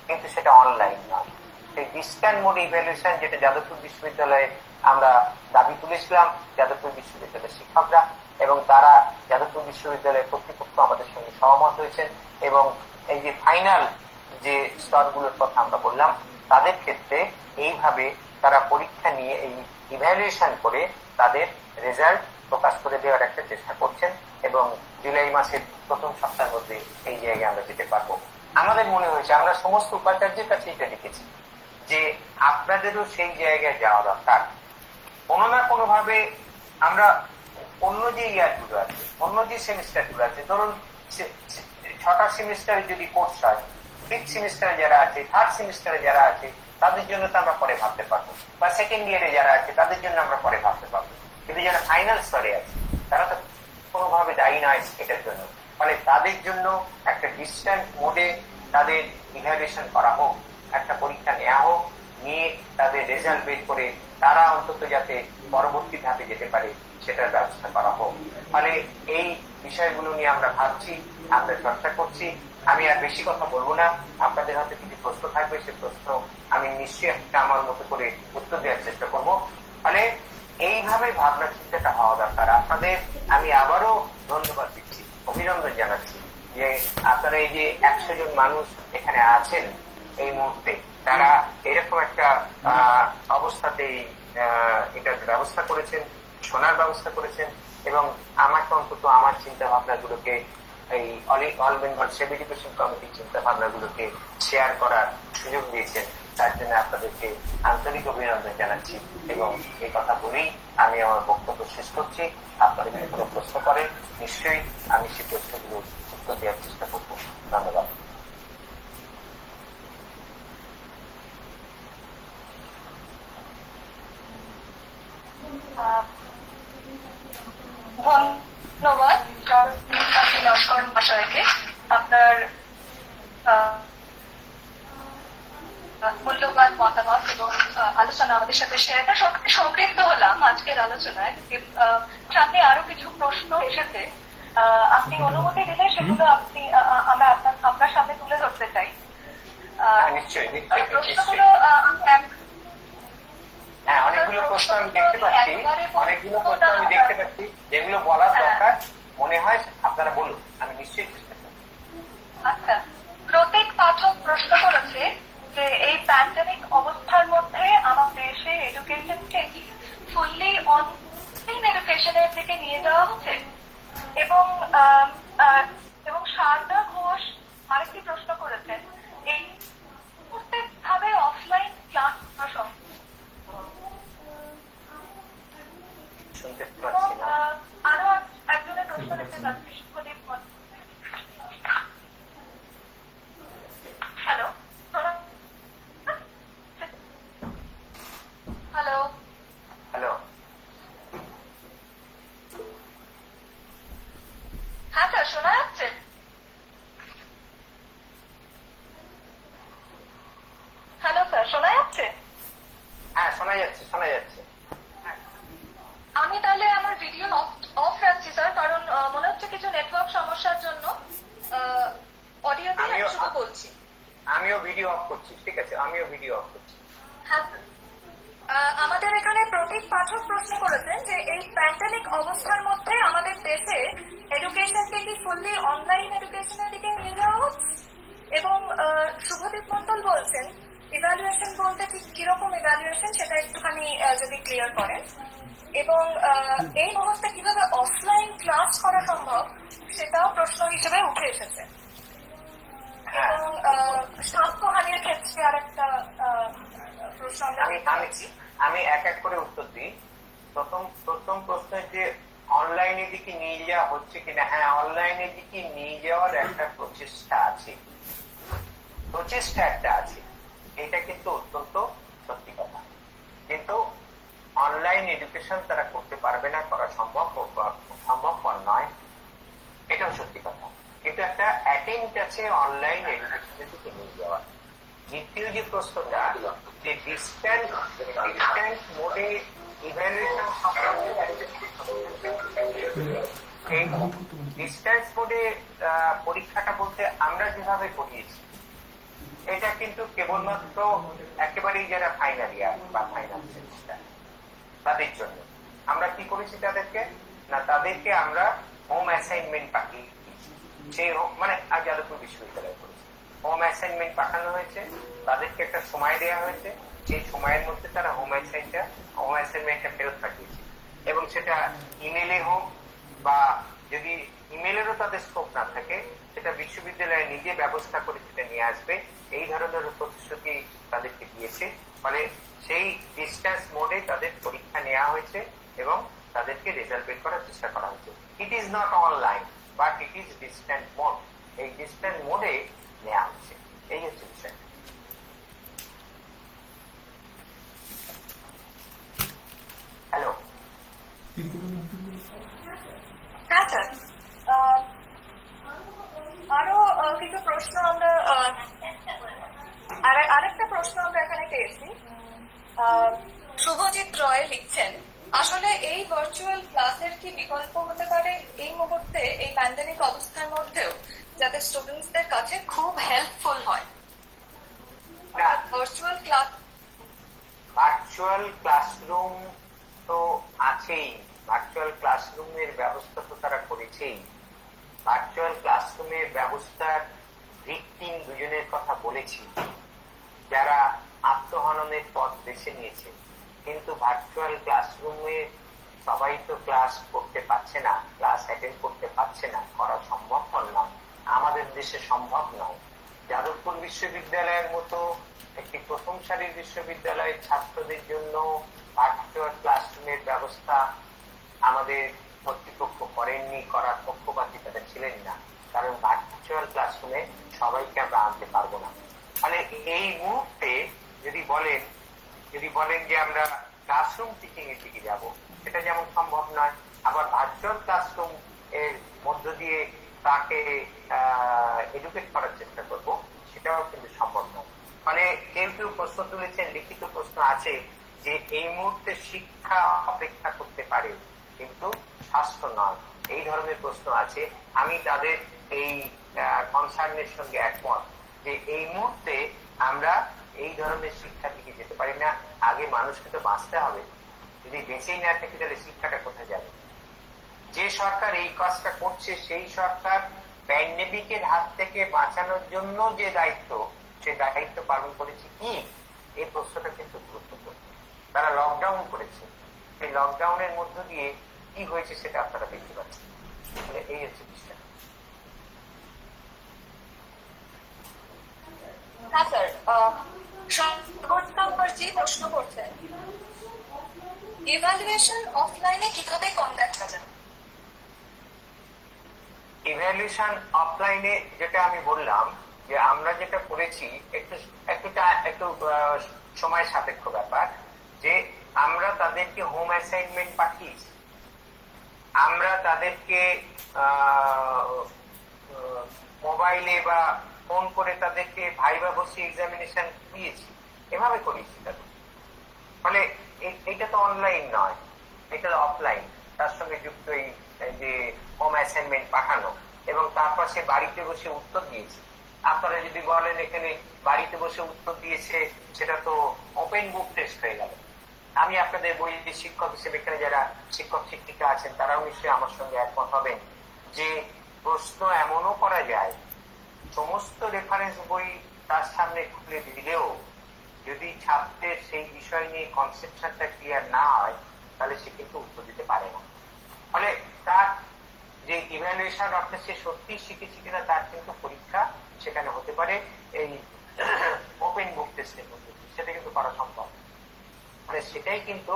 কিন্তু সেটা অনলাইন নয়। সেই ডিস্ট্যান্ট মোডে ইভ্যালুয়েশন যেটা যাদবপুর বিশ্ববিদ্যালয়ে আমরা দাবি তুলেছিলাম যাদবপুর বিশ্ববিদ্যালয়ের শিক্ষকরা, এবং তারা যাদবপুর বিশ্ববিদ্যালয়ের কর্তৃপক্ষ আমাদের সঙ্গে সহমত হয়েছেন, এবং এই যে ফাইনাল যে স্তরগুলোর কথা আমরা বললাম তাদের ক্ষেত্রে এইভাবে তারা পরীক্ষা নিয়ে এই ইভ্যালুয়েশন করে তাদের রেজাল্ট প্রকাশ করে দেওয়ার একটা চেষ্টা করছেন, এবং জুলাই মাসের প্রথম সপ্তাহের মধ্যে এই জায়গায় আমরা যেতে পারবো। আমাদের মনে হয়েছে, আমরা সমস্ত উপাচার্যের কাছে এটা লিখেছি যে আপনাদেরও সেই জায়গায় যাওয়া দরকার। কোনো না কোনো ভাবে আমরা অন্য যে ইয়ারগুলো আছে, অন্য যে সেমিস্টারগুলো আছে, ধরুন 6টা সেমিস্টারে যদি কোর্স হয়, 5th সেমিস্টারে যারা আছে, 3rd সেমিস্টারে যারা আছে, তাদের জন্য তো আমরা পরে ভাবতে পারবো, বা সেকেন্ড ইয়ারে যারা আছে তাদের জন্য আমরা পরে ভাবতে পারবো। কিন্তু যারা ফাইনাল স্তরে আছে তারা তো কোনোভাবে দায়ী নয় এটার জন্য। ফলে তাদের জন্য একটা ডিস্ট্যান্স মোডে তাদের ইভ্যালুয়েশন করা হোক, একটা পরীক্ষা নেওয়া হোক, নিয়ে তাদের রেজাল্ট বের করে তারা অন্তত যাতে পরবর্তী ধাপে যেতে পারে সেটার ব্যবস্থা করা হোক। ফলে এই বিষয়গুলো নিয়ে আমরা ভাবছি, আমরা চর্চা করছি। আমি আর বেশি কথা বলবো না, আপনাদের হাতে কিছু প্রশ্ন থাকবে, সে প্রশ্ন আমি নিশ্চয়ই একটা আমার মতো করে উত্তর দেওয়ার চেষ্টা করব। ফলে এইভাবে ভাবনা চিন্তাটা হওয়া দরকার। আপনাদের আমি আবারও ধন্যবাদ দিচ্ছি, অভিনন্দন জানাচ্ছি যে আপনারা এই যে 100 জন মানুষ এখানে আছেন এই মুহূর্তে, তারা এরকম একটা অবস্থাতে এটার ব্যবস্থা করেছেন, শোনার ব্যবস্থা করেছেন, এবং আমাকে অন্তত আমার চিন্তা ভাবনাগুলোকে এই অল বেঙ্গল সেভ এডুকেশন কমিটির চিন্তা ভাবনাগুলোকে শেয়ার করার সুযোগ দিয়েছেন। তার জন্য আপনাদেরকে আন্তরিক অভিনন্দন জানাচ্ছি, এবং এই কথা বলেই আমি আমার বক্তব্য শেষ করছি। আপনাদের যদি কোনো প্রশ্ন করেন নিশ্চয়ই আমি সেই প্রশ্নগুলো উত্তর দেওয়ার চেষ্টা করবো। ধন্যবাদ। ধন্যবাদ নস্কর মহাশয়কে আপনার মূল্যবান মতামত এবং আলোচনা আমাদের সাথে শেয়ার করা। সম্পৃক্ত হলাম আজকের আলোচনায়। সামনে আরো কিছু প্রশ্ন এসেছে, আপনি অনুমতি দিলে সেগুলো আমরা আপনার সামনে তুলে ধরতে চাই। প্রশ্নগুলো হ্যাঁ, অনেকগুলো প্রশ্ন আমি দেখতে পাচ্ছি, যেগুলো বলার দরকার মনে হয় আপনারা বলুন, আমি নিশ্চয়ই চেষ্টা করব। আচ্ছা, প্রত্যেক পাঠক প্রশ্ন করেছে যে এই প্যান্ডেমিক অবস্থার মধ্যে আমাদের দেশে এডুকেশনকে ফুললি অনলাইন এডুকেশনের দিকে নিয়ে যাওয়া হচ্ছে, এবং শারদা ঘোষ আরেকটি প্রশ্ন করেছেন, এই প্রত্যেকভাবে অফলাইন ক্লাস আরো একজনের প্রশ্ন দেখতে পাচ্ছি, সুখদীপ। হ্যালো হ্যালো হ্যালো, হ্যাঁ স্যার, শোনা যাচ্ছে? হ্যালো স্যার, শোনা যাচ্ছে? হ্যাঁ শোনা যাচ্ছে, শোনা যাচ্ছে। আমি তাহলে আমার ভিডিও অফ রাখছি স্যার, কারণ মনে হচ্ছে কিছু নেটওয়ার্ক সমস্যার জন্য অডিওতে শুধু বলছি। আমিও ভিডিও অফ করছি, ঠিক আছে, আমিও ভিডিও অফ করছি। হ্যাঁ, আমাদের এখানে প্রতীক পাঠক প্রশ্ন করেছেন যে এই প্যান্ডেমিক অবস্থার মধ্যে আমাদের দেশে এডুকেশনকে কি ফুললি অনলাইন এডুকেশনের দিকে নিয়ে যাওয়া হচ্ছে, এবং শুভদীপ মন্ডল বলছেন ইভ্যালুয়েশন বলতে ঠিক কিরকম ইভ্যালুয়েশন সেটা একটুখানি যদি ক্লিয়ার করেন, এবং এই মুহূর্তে কিভাবে অফলাইন ক্লাস করা সম্ভব সেটাও প্রশ্ন হিসেবে উঠে এসেছে, এবং সাক্ষ্যহানির ক্ষেত্রে আরেকটা প্রশ্ন আমি এক এক করে উত্তর দিই। প্রথম প্রশ্নের যে অনলাইনের দিকে নিয়ে যাওয়া হচ্ছে কিনা, হ্যাঁ অনলাইনের দিকে নিয়ে যাওয়ার একটা প্রচেষ্টা আছে, একটা আছে, এটা কিন্তু অত্যন্ত সত্যি কথা। কিন্তু অনলাইন এডুকেশন তারা করতে পারবে না, করা সম্ভবপর নয়, এটাও সত্যি কথা। কিন্তু একটা অ্যাটেম্প্ট আছে অনলাইন এডুকেশনের দিকে নিয়ে যাওয়ার। দ্বিতীয় যে প্রশ্নটা, যে ডিস্ট্যান্স মোডে ইভ্যালুয়েশন এই ডিস্ট্যান্স মোডে পরীক্ষাটা বলতে আমরা যেভাবে করিয়েছি, এটা কিন্তু কেবলমাত্র একেবারেই যারা ফাইনাল ইয়ার বা ফাইনাল সেমিস্টার তাদের জন্য আমরা কি করেছি তাদেরকে, না তাদেরকে আমরা হোম অ্যাসাইনমেন্ট পাঠিয়ে দিয়েছি। সেই মানে যাদবপুর বিশ্ববিদ্যালয় করেছি, হোম অ্যাসাইনমেন্ট পাঠানো হয়েছে, তাদেরকে একটা সময় দেওয়া হয়েছে, সেই সময়ের মধ্যে তারা হোম অ্যাসাইনমেন্টটা ফেরত পাঠিয়েছে। এবং সেটা ইমেলে হোক বা যদি ইমেলেরও তাদের স্কোপ না থাকে, সেটা বিশ্ববিদ্যালয় নিজে ব্যবস্থা করে সেটা নিয়ে আসবে, এই ধরনের প্রতিশ্রুতি তাদেরকে দিয়েছে। ফলে সেই ডিস্টেন্স মোডে তাদের পরীক্ষা নেওয়া হয়েছে এবং তাদেরকে রেজাল্ট বের করার চেষ্টা করা হয়েছে। It is not online but it is distance mode, এই ডিস্টেন্স মোডে নেওয়া হচ্ছে, এই হচ্ছে বিষয়। হ্যালো, হ্যাঁ স্যার, আরো কিছু প্রশ্ন আমরা আরেকটা প্রশ্ন আমরা এখানে পেয়েছি। শুভজিৎ রয় লিখছেন, আসলে এই ভার্চুয়াল ক্লাসের কি বিকল্প হতে পারে এই মুহূর্তে, এই প্যান্ডেমিক অবস্থার মধ্যেও, যাতে স্টুডেন্টসদের কাছে খুব হেল্পফুল হয়? ভার্চুয়াল ক্লাসরুম তো আছেই, ভার্চুয়াল ক্লাসরুমের ব্যবস্থা তো তারা করেছেই। ভার্চুয়াল ক্লাসরুমের ব্যবস্থার ভিকটিম দুজনের কথা বলেছি, যারা আত্মহননের পথ বেছে নিয়েছে। কিন্তু ভার্চুয়াল ক্লাসরুমে সবাই তো ক্লাস করতে পারছে না, ক্লাস অ্যাটেন্ড করতে পারছে না, করা সম্ভব নয়, আমাদের দেশে সম্ভব নয়। যাদবপুর বিশ্ববিদ্যালয়ের মতো একটি প্রথম সারির বিশ্ববিদ্যালয়ের ছাত্রদের জন্য ভার্চুয়াল ক্লাসরুমের ব্যবস্থা আমাদের কর্তৃপক্ষ করেননি, করার পক্ষপাতী তারা ছিলেন না, কারণ ভার্চুয়াল ক্লাসরুমে সবাইকে আমরা আনতে পারবো না। মানে এই মুহূর্তে যদি বলেন যে আমরা ক্লাসরুম টিচিং এর দিকে যাব, সেটা যেমন সম্ভব নয়, আবার ভার্চুয়াল ক্লাসরুম এর মধ্য দিয়ে তাকে এডুকেট করার চেষ্টা করব, সেটাও কিন্তু সম্ভব নয়। মানে কেউ কেউ প্রশ্ন তুলেছেন, লিখিত প্রশ্ন আছে যে এই মুহূর্তে শিক্ষা অপেক্ষা করতে পারে কিন্তু স্বাস্থ্য নয়, এই ধরনের প্রশ্ন আছে। আমি তাদের এই কনসার্নের সঙ্গে একমত যে এই মুহূর্তে আমরা এই ধরনের শিক্ষার দিকে যেতে পারি না। আগে মানুষকে তো বাঁচতে হবে, যদি বেঁচেই না থাকে তাহলে শিক্ষাটা কোথায় যাবে? যে সরকার এই কাজটা করছে সেই সরকার প্যান্ডেমিকের হাত থেকে বাঁচানোর জন্য যে দায়িত্ব, সে দায়িত্ব পালন করেছে কি, এই প্রশ্নটা কিন্তু গুরুত্বপূর্ণ। তারা লকডাউন করেছে, সেই লকডাউনের মধ্য দিয়ে কি হয়েছে সেটা আপনারা দেখতে পাচ্ছেন। এই হচ্ছে বিষয়। হ্যাঁ স্যার, সাগরজি প্রশ্ন করছেন, ইভ্যালুয়েশন অফলাইনে কিভাবে কন্ডাক্ট করা যায়? ইভ্যালুয়েশন অফলাইনে যেটা আমি বললাম যে আমরা যেটা করেছি একটু সময় সাপেক্ষ ব্যাপার, যে আমরা তাদেরকে হোম অ্যাসাইনমেন্ট পাঠিয়েছি, আমরা তাদেরকে মোবাইলে বা ফোন করে তাদেরকে ভাইবা বসিয়ে এক্সামিনেশন দিয়েছি, এভাবে করেছি তাদের। ফলে এটা তো অনলাইন নয়, এটা অফলাইন, তার সঙ্গে যুক্ত এই যে হোম অ্যাসাইনমেন্ট পাঠানো, এবং তারপর সে বাড়িতে বসে উত্তর দিয়েছে। আপনারা যদি বলেন এখানে বাড়িতে বসে উত্তর দিয়েছে, সেটা তো ওপেন বুক টেস্ট হয়ে গেল। আমি আপনাদের বই শিক্ষক হিসেবে এখানে যারা শিক্ষক শিক্ষিকা আছেন তারাও নিশ্চয়ই আমার সঙ্গে একমত হবেন যে প্রশ্ন এমনও করা যায়, সমস্ত রেফারেন্স বই তার সামনে খুলে দিলেও যদি ছাত্রের সেই বিষয় নিয়ে কনসেপশনটা ক্লিয়ার না হয়, তাহলে সে কিন্তু উত্তর দিতে পারে না। ফলে তার যে ইভ্যালুয়েশন অর্থাৎ সে সত্যি শিখেছে কিনা তার কিন্তু পরীক্ষা সেখানে হতে পারে এই ওপেন বুক টেস্টের মধ্যে, সেটা কিন্তু করা সম্ভব। মানে সেটাই কিন্তু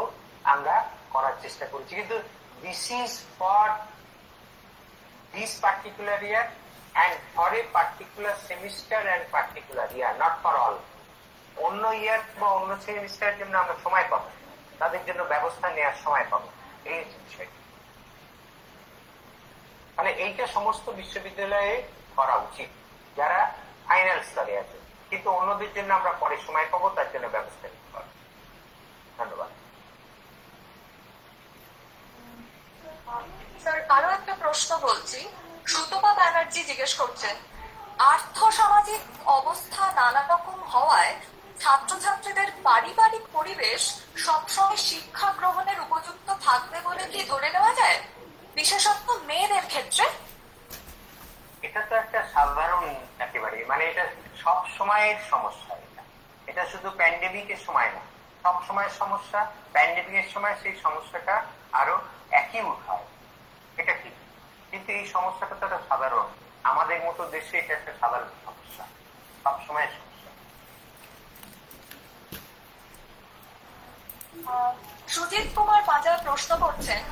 আমরা করার চেষ্টা করছি। কিন্তু this is for this particular year and for a particular semester and particular year, not for all. অন্য ইয়ার বা অন্য সেমিস্টারের জন্য আমরা সময় পাবো, তাদের জন্য ব্যবস্থা নেওয়ার সময় পাবো, এই বিষয়। মানে এইটা সমস্ত বিশ্ববিদ্যালয়ে করা উচিত যারা ফাইনাল স্তরে আছে, কিন্তু অন্যদের জন্য আমরা পরে সময় পাবো, তার জন্য ব্যবস্থা নিতে পারবো। ধন্যবাদ স্যার। আরো একটা প্রশ্ন বলছি, সুতপা ব্যানার্জি জিজ্ঞেস করছেন, আর্থ সামাজিক অবস্থা নানা রকম হওয়ায় ছাত্রছাত্রীদের পারিবারিক পরিবেশ সবসময় শিক্ষা গ্রহণের উপযুক্ত থাকবে বলে কি ধরে নেওয়া যায়, বিশেষত মেয়েদের ক্ষেত্রে? এটা তো একটা সাধারণ একেবারে, মানে এটা সব সময়ের সমস্যা। এটা শুধু প্যান্ডেমিকের সময় না, সব সময়ের সমস্যা। প্যান্ডেমিকের সময় সেই সমস্যাটা আরো অ্যাকিউট হয়, এটা ঠিক। কিন্তু এই সমস্যাটা তো একটা সাধারণ, আমাদের মতো দেশে এটা একটা সাধারণ সমস্যা, সব সময়ের সমস্যা। সুজিত কুমার পাঁজা প্রশ্ন করছেন,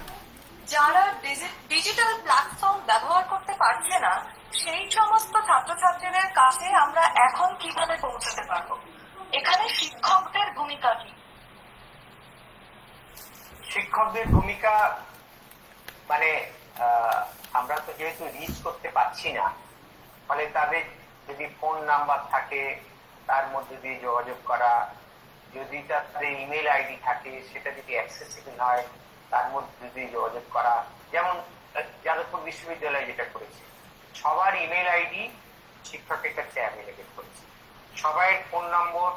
যারা ডিজিটাল প্ল্যাটফর্ম ব্যবহার করতে পারছে না সেই সমস্ত ছাত্রছাত্রীদের কাছে আমরা এখন কিভাবে পৌঁছতে পারবো? এখানে শিক্ষকদের ভূমিকা কি? শিক্ষকদের ভূমিকা মানে আমরা তো যেহেতু রিচ করতে পারছি না, ফলে তাদের যদি ফোন নাম্বার থাকে তার মধ্যে দিয়ে যোগাযোগ করা, যদি তাদের ইমেল আইডি থাকে সেটা যদি অ্যাক্সেসিবল হয় তার মধ্যে দিয়ে যোগাযোগ করা। যেমন যাদবপুর বিশ্ববিদ্যালয় যেটা করেছে, সবার ইমেল আইডি শিক্ষকের কাছে অ্যাভেলেবেল করেছে, সবাই ফোন নম্বর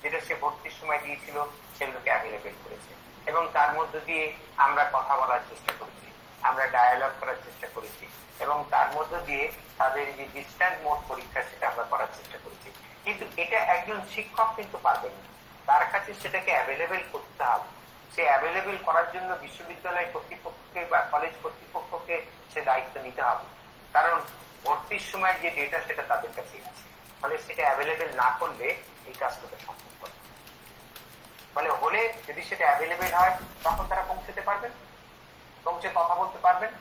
যেটা সে ভর্তির সময় দিয়েছিল সেগুলোকে অ্যাভেলেবেল করেছে, এবং তার মধ্যে দিয়ে আমরা কথা বলার চেষ্টা করেছি, আমরা ডায়ালগ করার চেষ্টা করেছি, এবং তার মধ্যে দিয়ে তাদের যে ডিস্ট্যান্স মোড পরীক্ষা সেটা আমরা করার চেষ্টা করেছি। কিন্তু এটা একজন শিক্ষক কিন্তু পারবেন না, তার কাছে সেটাকে অ্যাভেলেবেল করতে হবে। সে অ্যাভেলেবেল করার জন্য বিশ্ববিদ্যালয় কর্তৃপক্ষকে বা কলেজ কর্তৃপক্ষকে সে দায়িত্ব নিতে হবে, কারণ ভর্তির সময় যে ডেটা সেটা তাদের কাছে আছে, ফলে সেটা অ্যাভেলেবেল না করলে এই কাজটা সম্ভব হবে। ফলে হলে যদি সেটা অ্যাভেলেবেল হয় তখন তারা পৌঁছতে পারবেন, পৌঁছে কথা বলতে পারবেন,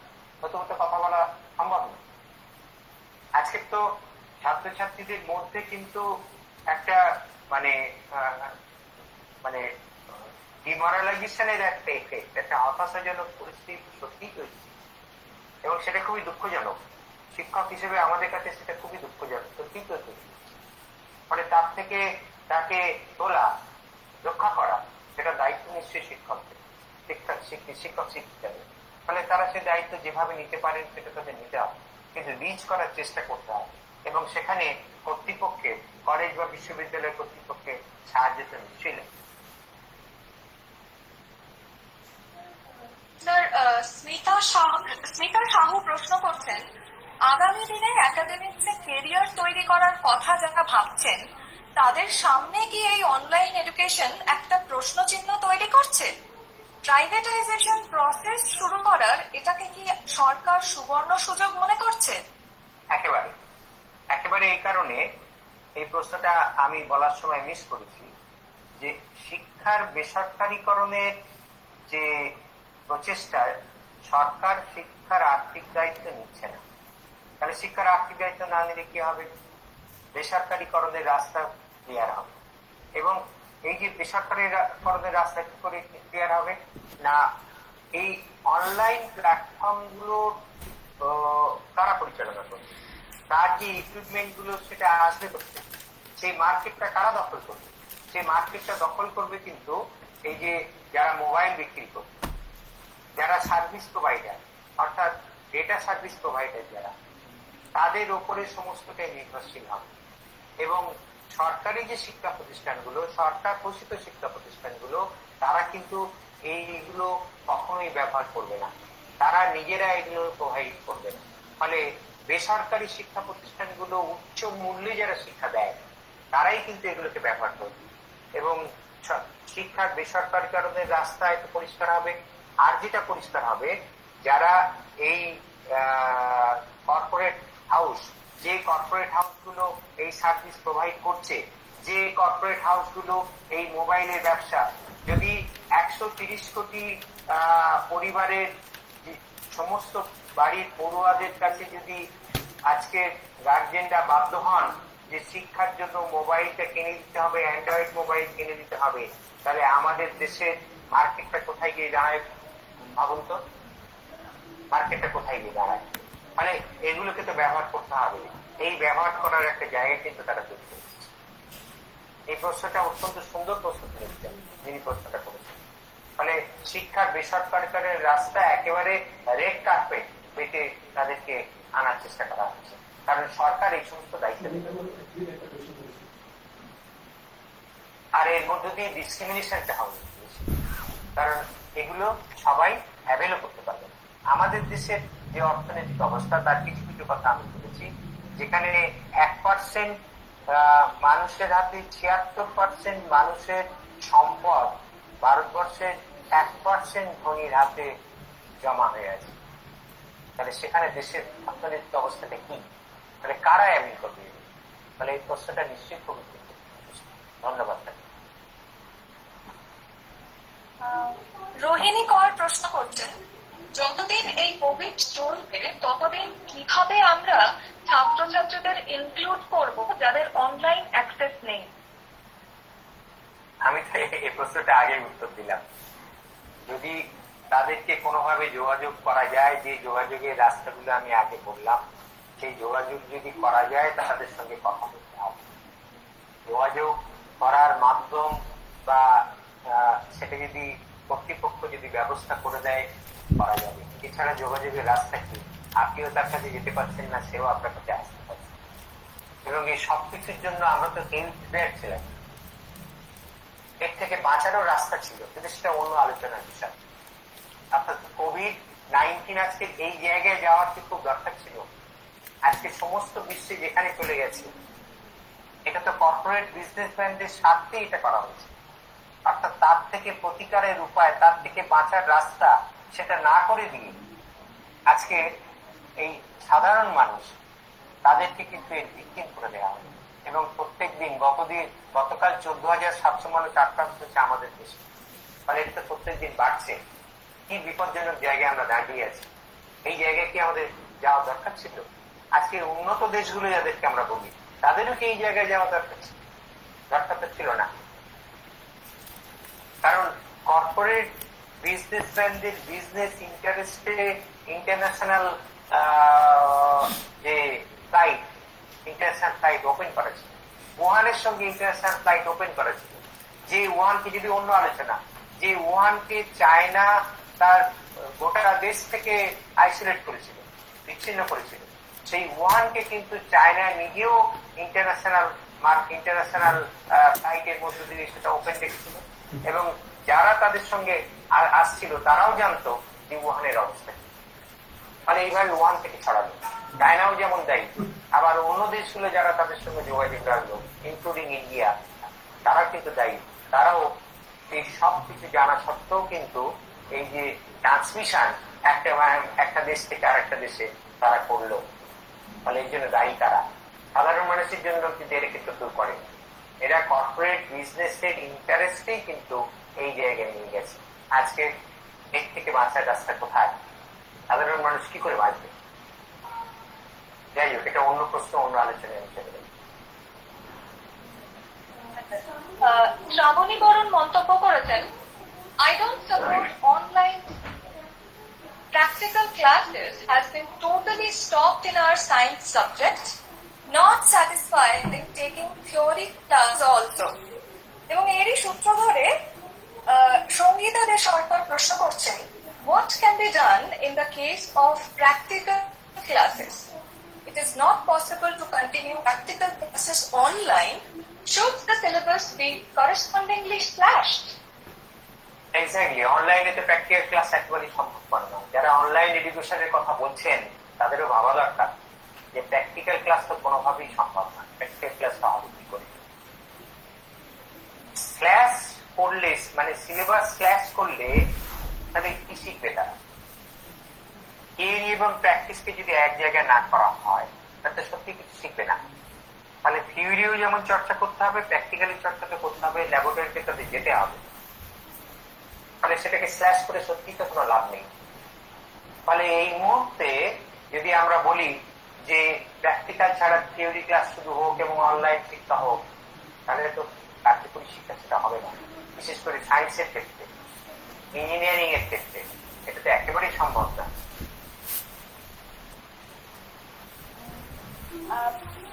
নতুন কথা বলা সম্ভব না। আজকে তো ছাত্রছাত্রীদের মধ্যে কিন্তু একটা মানে মানে ডিমোরালাইজেশনের একটা এফেক্ট, একটা হতাশাজনক পরিস্থিতি সত্যি তৈরি, এবং সেটা খুবই দুঃখজনক। শিক্ষক হিসেবে আমাদের কাছে সেটা খুবই দুঃখজনক, সত্যি তৈরি। ফলে তার থেকে তাকে তোলা, রক্ষা করা, সেটা দায়িত্ব নিশ্চয়ই শিক্ষকদের, শিক্ষক শিক্ষিকাদের। ফলে তারা সে দায়িত্ব যেভাবে নিতে পারেন সেটা তাদের নিতে হবে, কিন্তু রিচ করার চেষ্টা করতে হবে, এবং সেখানে কর্তৃপক্ষের, কলেজ বা বিশ্ববিদ্যালয় কর্তৃপক্ষের সাহায্য তো নিশ্চয়ই লাগে। স্মিতা সাহু প্রশ্ন করছেন, আগামী দিনে একাডেমিক্সে কেরিয়ার তৈরি করার কথা যারা ভাবছেন তাদের সামনে কি এই অনলাইন এডুকেশন একটা প্রশ্ন চিহ্ন তৈরি করছে? প্রাইভেটাইজেশন প্রসেস শুরু করার এটাকে কি সরকার সুবর্ণ সুযোগ মনে করছে? একেবারে একেবারে এই কারণে এই প্রশ্নটা আমি বলার সময় মিস করেছি, যে শিক্ষার বেসরকারীকরণের যে প্রচেষ্টায় সরকার শিক্ষার আর্থিক দায়িত্ব নিচ্ছে না। তাহলে শিক্ষার আর্থিক দায়িত্ব না নিলে কি হবে? বেসরকারীকরণের রাস্তা ক্লিয়ার হবে, এবং এই যে বেসরকারীকরণের রাস্তা কি করে ক্লিয়ার হবে না, এই অনলাইন প্ল্যাটফর্ম গুলো কারা পরিচালনা করবে, তার যে ইকুইপমেন্ট গুলো সেটা আসবে করতে, সেই মার্কেটটা কারা দখল করবে? সেই মার্কেটটা দখল করবে কিন্তু এই যে যারা মোবাইল বিক্রি করবে, যারা সার্ভিস প্রোভাইডার, অর্থাৎ ডেটা সার্ভিস প্রোভাইডার যারা, তাদের উপরে সমস্তটাই নির্ভরশীল হবে। এবং সরকারি যে শিক্ষা প্রতিষ্ঠানগুলো, সরকার পোষিত শিক্ষা প্রতিষ্ঠানগুলো, তারা কিন্তু এইগুলো কখনোই ব্যবহার করবে না, তারা নিজেরা এগুলো প্রোভাইড করবে না। ফলে বেসরকারি শিক্ষা প্রতিষ্ঠানগুলো উচ্চ মূল্যে যারা শিক্ষা দেয় তারাই কিন্তু এগুলোকে ব্যবহার করবে, এবং শিক্ষার বেসরকারীকরণের রাস্তা একটু পরিষ্কার হবে। আর যেটা পরিষ্কার হবে, যারা এই কর্পোরেট হাউস, যে কর্পোরেট হাউসগুলো এই সার্ভিস প্রোভাইড করছে, যে কর্পোরেট হাউসগুলো এই মোবাইলের ব্যবসা, যদি 130 কোটি পরিবারের সমস্ত বাড়ির পড়ুয়াদের কাছে যদি আজকে গার্জেনরা বাধ্য হন যে শিক্ষার জন্য মোবাইলটা কিনে দিতে হবে, অ্যান্ড্রয়েড মোবাইল কিনে দিতে হবে, তাহলে আমাদের দেশের মার্কেটটা কোথায় গিয়ে দাঁড়ায় ভাবুন তো? মার্কেটটা কোথায় গিয়ে দাঁড়ায়? মানে এগুলোকে তো ব্যবহার করতে হবে, এই ব্যবহার করার একটা জায়গা কিন্তু তারা তৈরি করেছে। এই প্রশ্নটা অত্যন্ত সুন্দর প্রশ্ন করেছেন যিনি প্রশ্নটা করেছেন। ফলে শিক্ষার বেসরকারীকরণের রাস্তা একেবারে রেড কার্পেট পেতে তাদেরকে আনার চেষ্টা করা হচ্ছে, কারণ সরকার এই সমস্ত দায়িত্ব নিতে। আর এর মধ্য দিয়ে ডিসক্রিমিনেশনটা হবে বেশি। কারণ এগুলো সবাই অ্যাভেলও করতে পারবে। আমাদের দেশের যে অর্থনৈতিক অবস্থা তার কিছু কিছু কথা আমি বলেছি, যেখানে 1% মানুষের হাতে 76% মানুষের সম্পদ ভারতবর্ষের 1% ধনীর হাতে জমা হয়ে আছে। তাহলে সেখানে দেশের অর্থনৈতিক অবস্থাটা কি? তাহলে কারা অ্যামিল করবে? তাহলে এই প্রশ্নটা নিশ্চয়ই খুব ধন্যবাদ। রোহিণী কর প্রশ্ন করছেন, যতদিন এই কোভিড চলবে ততদিন কিভাবে আমরা ছাত্রছাত্রীদের ইনক্লুড করব যাদের অনলাইন অ্যাক্সেস নেই? আমি তো এই প্রশ্নটা আগে উত্তর দিলাম। যদি তাদেরকে কোনোভাবে যোগাযোগ করা যায়, যে যোগাযোগের রাস্তাগুলো আমি আগে বললাম, সেই যোগাযোগ যদি করা যায় তাদের সঙ্গে কথা বলতে হবে। যোগাযোগ করার মাধ্যম বা সেটা যদি কর্তৃপক্ষ যদি ব্যবস্থা করে দেয় করা যাবে। এছাড়া যোগাযোগের রাস্তা কি? আপনিও তার কাছে যেতে পারছেন না, সেও আপনার কাছে আসতে পারছেন। এবং এই সবকিছুর জন্য আমরা তো হেলথ প্রিপেয়ার ছিলাম, এর থেকে বাঁচারও রাস্তা ছিল, কিন্তু সেটা অন্য আলোচনার বিষয়। অর্থাৎ COVID-19 আজকে এই জায়গায় যাওয়ার কি খুব দরকার ছিল? আজকে সমস্ত বিশ্বে যেখানে চলে গেছে, এটা তো কর্পোরেট বিজনেসম্যানদের স্বার্থে এটা করা হয়েছে। অর্থাৎ তার থেকে প্রতিকারের উপায়, তার থেকে বাঁচার রাস্তা সেটা না করে দিয়ে আজকে এই সাধারণ মানুষ তাদেরকে কিন্তু এর ভিকটিম করে দেওয়া হবে। এবং প্রত্যেক দিন গতকাল 14,700 মানুষ আক্রান্ত হচ্ছে আমাদের দেশে। ফলে এটা প্রত্যেক দিন বাড়ছে। কি বিপজ্জনক জায়গায় আমরা দাঁড়িয়ে আছি। এই জায়গায় কি আমাদের যাওয়া দরকার ছিল? আজকে উন্নত দেশগুলো যাদেরকে আমরা বলি, তাদেরও কি এই জায়গায় যাওয়া দরকার ছিল? দরকার তো ছিল না। কারণ কর্পোরেট বিজনেসম্যানদের বিজনেস ইন্টারেস্টে ইন্টারন্যাশনাল যে ফ্লাইট, ইন্টারন্যাশনাল ফ্লাইট ওপেন করেছে, উহানের সঙ্গে ইন্টারন্যাশনাল ফ্লাইট ওপেন করেছে। যে উহানকে যদি অন্য আলোচনা, যে উহানকে চায়না তার গোটা দেশ থেকে আইসোলেট করেছিল, বিচ্ছিন্ন করেছিল, সেই উহানকে কিন্তু চায়না নিজেও ইন্টারন্যাশনাল ফ্লাইটের মধ্য দিয়ে সেটা ওপেন রেখেছিল। এবং যারা তাদের সঙ্গে আসছিল তারাও জানতো যে উহানের অবস্থা। মানে এইভাবে উহান থেকে ছড়ালো। চায়নাও যেমন দায়ী, আবার অন্য দেশগুলো যারা তাদের সঙ্গে যোগাযোগ রাখলো, ইনক্লুডিং ইন্ডিয়া, তারা কিন্তু দায়ী। তারাও এই সব কিছু জানা সত্ত্বেও কিন্তু এই যে ট্রান্সমিশন একটা দেশ থেকে আর একটা দেশে তারা করলো, ফলে এই জন্য দায়ী তারা। সাধারণ মানুষের জন্য কিন্তু এরা কিন্তু দূর করে। এরা কর্পোরেট বিজনেসের ইন্টারেস্টেই কিন্তু এই জায়গায় নিয়ে গেছে। আজকে এর থেকে বাঁচার রাস্তা কোথায়? সাধারণ মানুষ কি করে বাঁচবে? যাই হোক, এটা অন্য প্রশ্ন, অন্য আলোচনায় হিসেবে। শ্রাবণী বরণ মন্তব্য করেছেন, I don't support online practical classes has been totally stopped in our science subjects, not satisfied in taking theory class also. এবং এরই সূত্র ধরে সঙ্গীতা দে সরকার প্রশ্ন করছেন, what can be done in the case of practical classes? It is not possible to continue practical classes online. Should the syllabus be correspondingly slashed? Exactly, অনলাইনে তো practical class একেবারেই সম্ভবপর নয়। যারা অনলাইন এডুকেশনের কথা বলছেন তাদেরও ভাবা দরকার যে প্র্যাকটিক্যাল ক্লাস তো কোনোভাবেই সম্ভব না। প্র্যাকটিক্যাল ক্লাস তো হবে কি করে? স্ল্যাশ করলে, মানে সিলেবাস স্ল্যাশ করলে তাহলে কি শিখবে তারা? থিওরি এবং প্র্যাকটিসকে যদি এক জায়গায় না করা হয় তাতে সত্যি কিছু শিখবে না। তাহলে থিওরিও যেমন চর্চা করতে হবে, প্র্যাকটিক্যালি চর্চাটা করতে হবে, ল্যাবরেটরিতে তাদের যেতে হবে। ফলে সেটাকে স্ল্যাশ করে সত্যি তো কোনো লাভ নেই। ফলে এই মুহূর্তে যদি আমরা বলি যে প্র্যাকটিক্যাল ছাড়া থিওরি ক্লাস শুরু হোক এবং অনলাইন শিক্ষা হোক, তাহলে তো কার্যকরী শিক্ষা সেটা হবে না। বিশেষ করে সায়েন্সের ক্ষেত্রে, ইঞ্জিনিয়ারিং এর ক্ষেত্রে এটা তো একেবারেই সম্ভব না।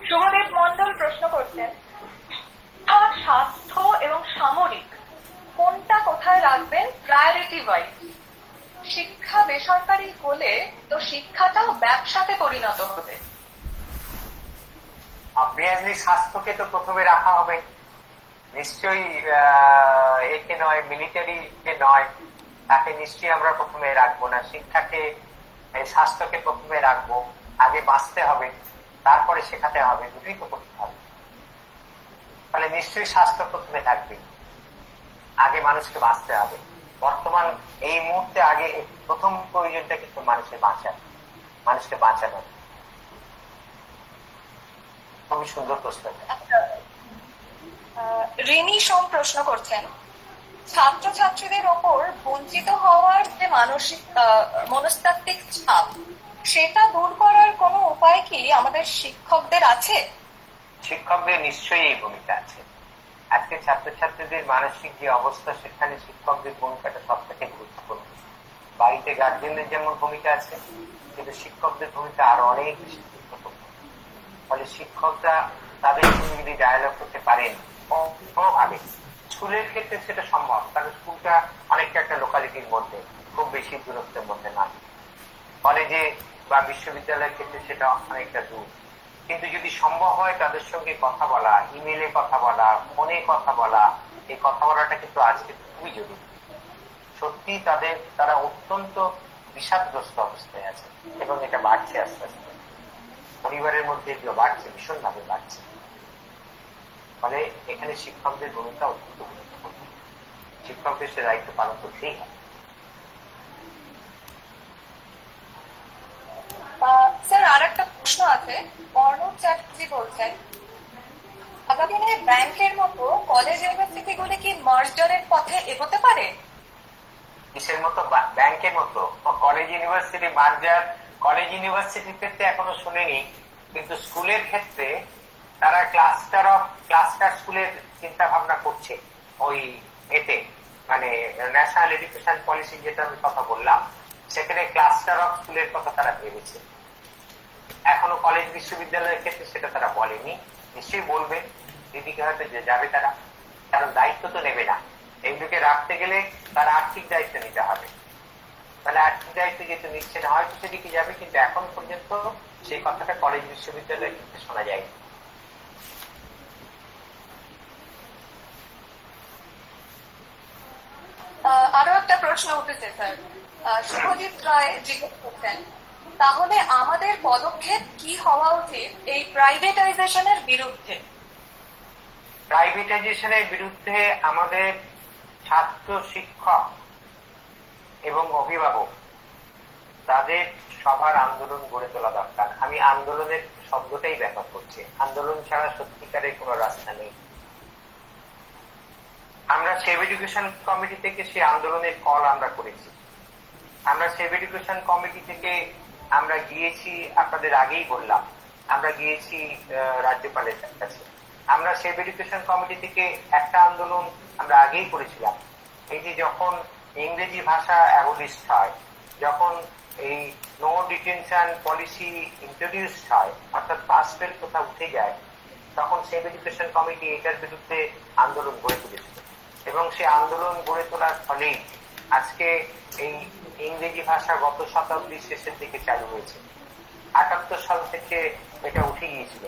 শুভদেব মন্ডল প্রশ্ন করছেন, স্বাস্থ্য এবং সামরিক কোনটা কোথায় রাখবেন প্রায়োরিটি ওয়াইজ? শিক্ষা বেসরকারি হলে তো শিক্ষাটাও ব্যবসাতে পরিণত হবে। অবভিয়াসলি স্বাস্থ্যকে তো প্রথমে রাখা হবে, নিশ্চয়ই একে নয়, মিলিটারিকে নয়, তাকে নিশ্চয়ই আমরা প্রথমে রাখবো না। শিক্ষাকে, স্বাস্থ্যকে প্রথমে রাখবো। আগে বাঁচতে হবে, তারপরে শেখাতে হবে, দুটোই তো করতে হবে। তাহলে নিশ্চয়ই স্বাস্থ্য প্রথমে থাকবে, আগে মানুষকে বাঁচতে হবে। বর্তমান এই মুহূর্তে আগে প্রথম প্রয়োজনটা কিন্তু মানুষের বাঁচা, মানুষকে বাঁচানো। খুবই সুন্দর প্রশ্ন। রিনি সোম প্রশ্ন করছেন, ছাত্রছাত্রীদের ওপর বঞ্চিত হওয়ার যে মানসিক মনস্তাত্ত্বিক চাপ, সেটা দূর করার কোনো উপায় কি আমাদের শিক্ষকদের আছে? শিক্ষকদের নিশ্চয়ই এই ভূমিকা আছে। আজকে ছাত্রছাত্রীদের মানসিক যে অবস্থা, সেখানে শিক্ষকদের ভূমিকাটা সব থেকে গুরুত্বপূর্ণ। বাড়িতে গার্জেনদের যেমন ভূমিকা আছে, কিন্তু শিক্ষকদের ভূমিকা আরো অনেক বেশি গুরুত্বপূর্ণ। ফলে শিক্ষকরা তাদের সঙ্গে যদি ডায়ালগ করতে পারেন কোনোভাবে, স্কুলের ক্ষেত্রে সেটা সম্ভব, কারণ স্কুলটা অনেকটা একটা লোকালিটির মধ্যে, খুব বেশি দূরত্বের মধ্যে না। কলেজে বা বিশ্ববিদ্যালয়ের ক্ষেত্রে সেটা অনেকটা দূর। কিন্তু যদি সম্ভব হয় তাদের সঙ্গে কথা বলা, ইমেলে কথা বলা, ফোনে কথা বলা, এই কথা বলাটা কিন্তু আজকে খুবই জরুরি। সত্যি তারা অত্যন্ত বিষাদগ্রস্ত অবস্থায় আছে, এবং এটা বাড়ছে আস্তে আস্তে। পরিবারের মধ্যে এগুলো বাড়ছে, ভীষণভাবে বাড়ছে। ফলে এখানে শিক্ষকদের ভূমিকা অত্যন্ত গুরুত্বপূর্ণ। শিক্ষকদের সে দায়িত্ব পালন করতেই হবে। স্যার, আর একটা প্রশ্ন আছে। অর্ণব চ্যাটার্জি বলছেন, আগামী দিনে ব্যাংকের মতো কলেজ ইউনিভার্সিটিগুলি কি মার্জারের পথে এগোতে পারে? কিসের মতো? ব্যাংকের মতো? কলেজ ইউনিভার্সিটি মার্জার, কলেজ ইউনিভার্সিটির ক্ষেত্রে এখনো শুনিনি, কিন্তু স্কুলের ক্ষেত্রে তারা ক্লাস্টার স্কুলের চিন্তা ভাবনা করছে। ওই এতে মানে ন্যাশনাল এডুকেশন পলিসি যেটা আমি কথা বললাম, সেখানে ক্লাস্টার অফ স্কুলের কথা তারা ভেবেছে। এখনো কলেজ বিশ্ববিদ্যালয়ের ক্ষেত্রে সেটা তারা বলেনি, নিশ্চয়ই বলবে, দিদিকে হয়তো যাবে তারা, কারণ দায়িত্ব তো নেবে না। এগুলোকে রাখতে গেলে তার আর্থিক দায়িত্ব নিতে হবে। তাহলে আর্থিক দায়িত্ব যেহেতু নিচ্ছে না, হয়তো সেদিকে যাবে, কিন্তু এখন পর্যন্ত সেই কথাটা কলেজ বিশ্ববিদ্যালয়ের ক্ষেত্রে শোনা যায়নি। আরো একটা প্রশ্ন উঠেছে স্যার। শুভজিৎ রায় জিজ্ঞেস করছেন, তাহলে আমাদের পদক্ষেপ কি হওয়া উচিত এই প্রাইভেটাইজেশনের বিরুদ্ধে? প্রাইভেটাইজেশনের বিরুদ্ধে আমাদের ছাত্র, শিক্ষক এবং অভিভাবক তাদের সবার আন্দোলন গড়ে তোলা দরকার। আমি আন্দোলনের শব্দটাই ব্যবহার করছি। আন্দোলন ছাড়া সত্যিকারের কোনো রাস্তা নেই। আমরা সেভ এডুকেশন কমিটি থেকে সেই আন্দোলনের কল আমরা করেছি। আমরা সেভ এডুকেশন কমিটি থেকে আমরা গিয়েছি, আপনাদের আগেই বললাম, আমরা গিয়েছি রাজ্যপালের কাছে। আমরা সেভ এডুকেশন কমিটি থেকে একটা আন্দোলন আমরা আগেই করেছিলাম। এই যে যখন ইংরেজি ভাষা অ্যাবলিশড হয়, যখন এই নো ডিটেনশন পলিসি ইন্ট্রোডিউসড হয়, অর্থাৎ পাস ফেল কোথা উঠে যায়, তখন সেভ এডুকেশন কমিটি এটার বিরুদ্ধে আন্দোলন গড়ে তুলেছিল। এবং সে আন্দোলন গড়ে তোলার ফলেই আজকে এই ইংরেজি ভাষা গত শতাব্দীর শেষের দিকে চালু হয়েছে। 78 সাল থেকে এটা উঠে গিয়েছিল,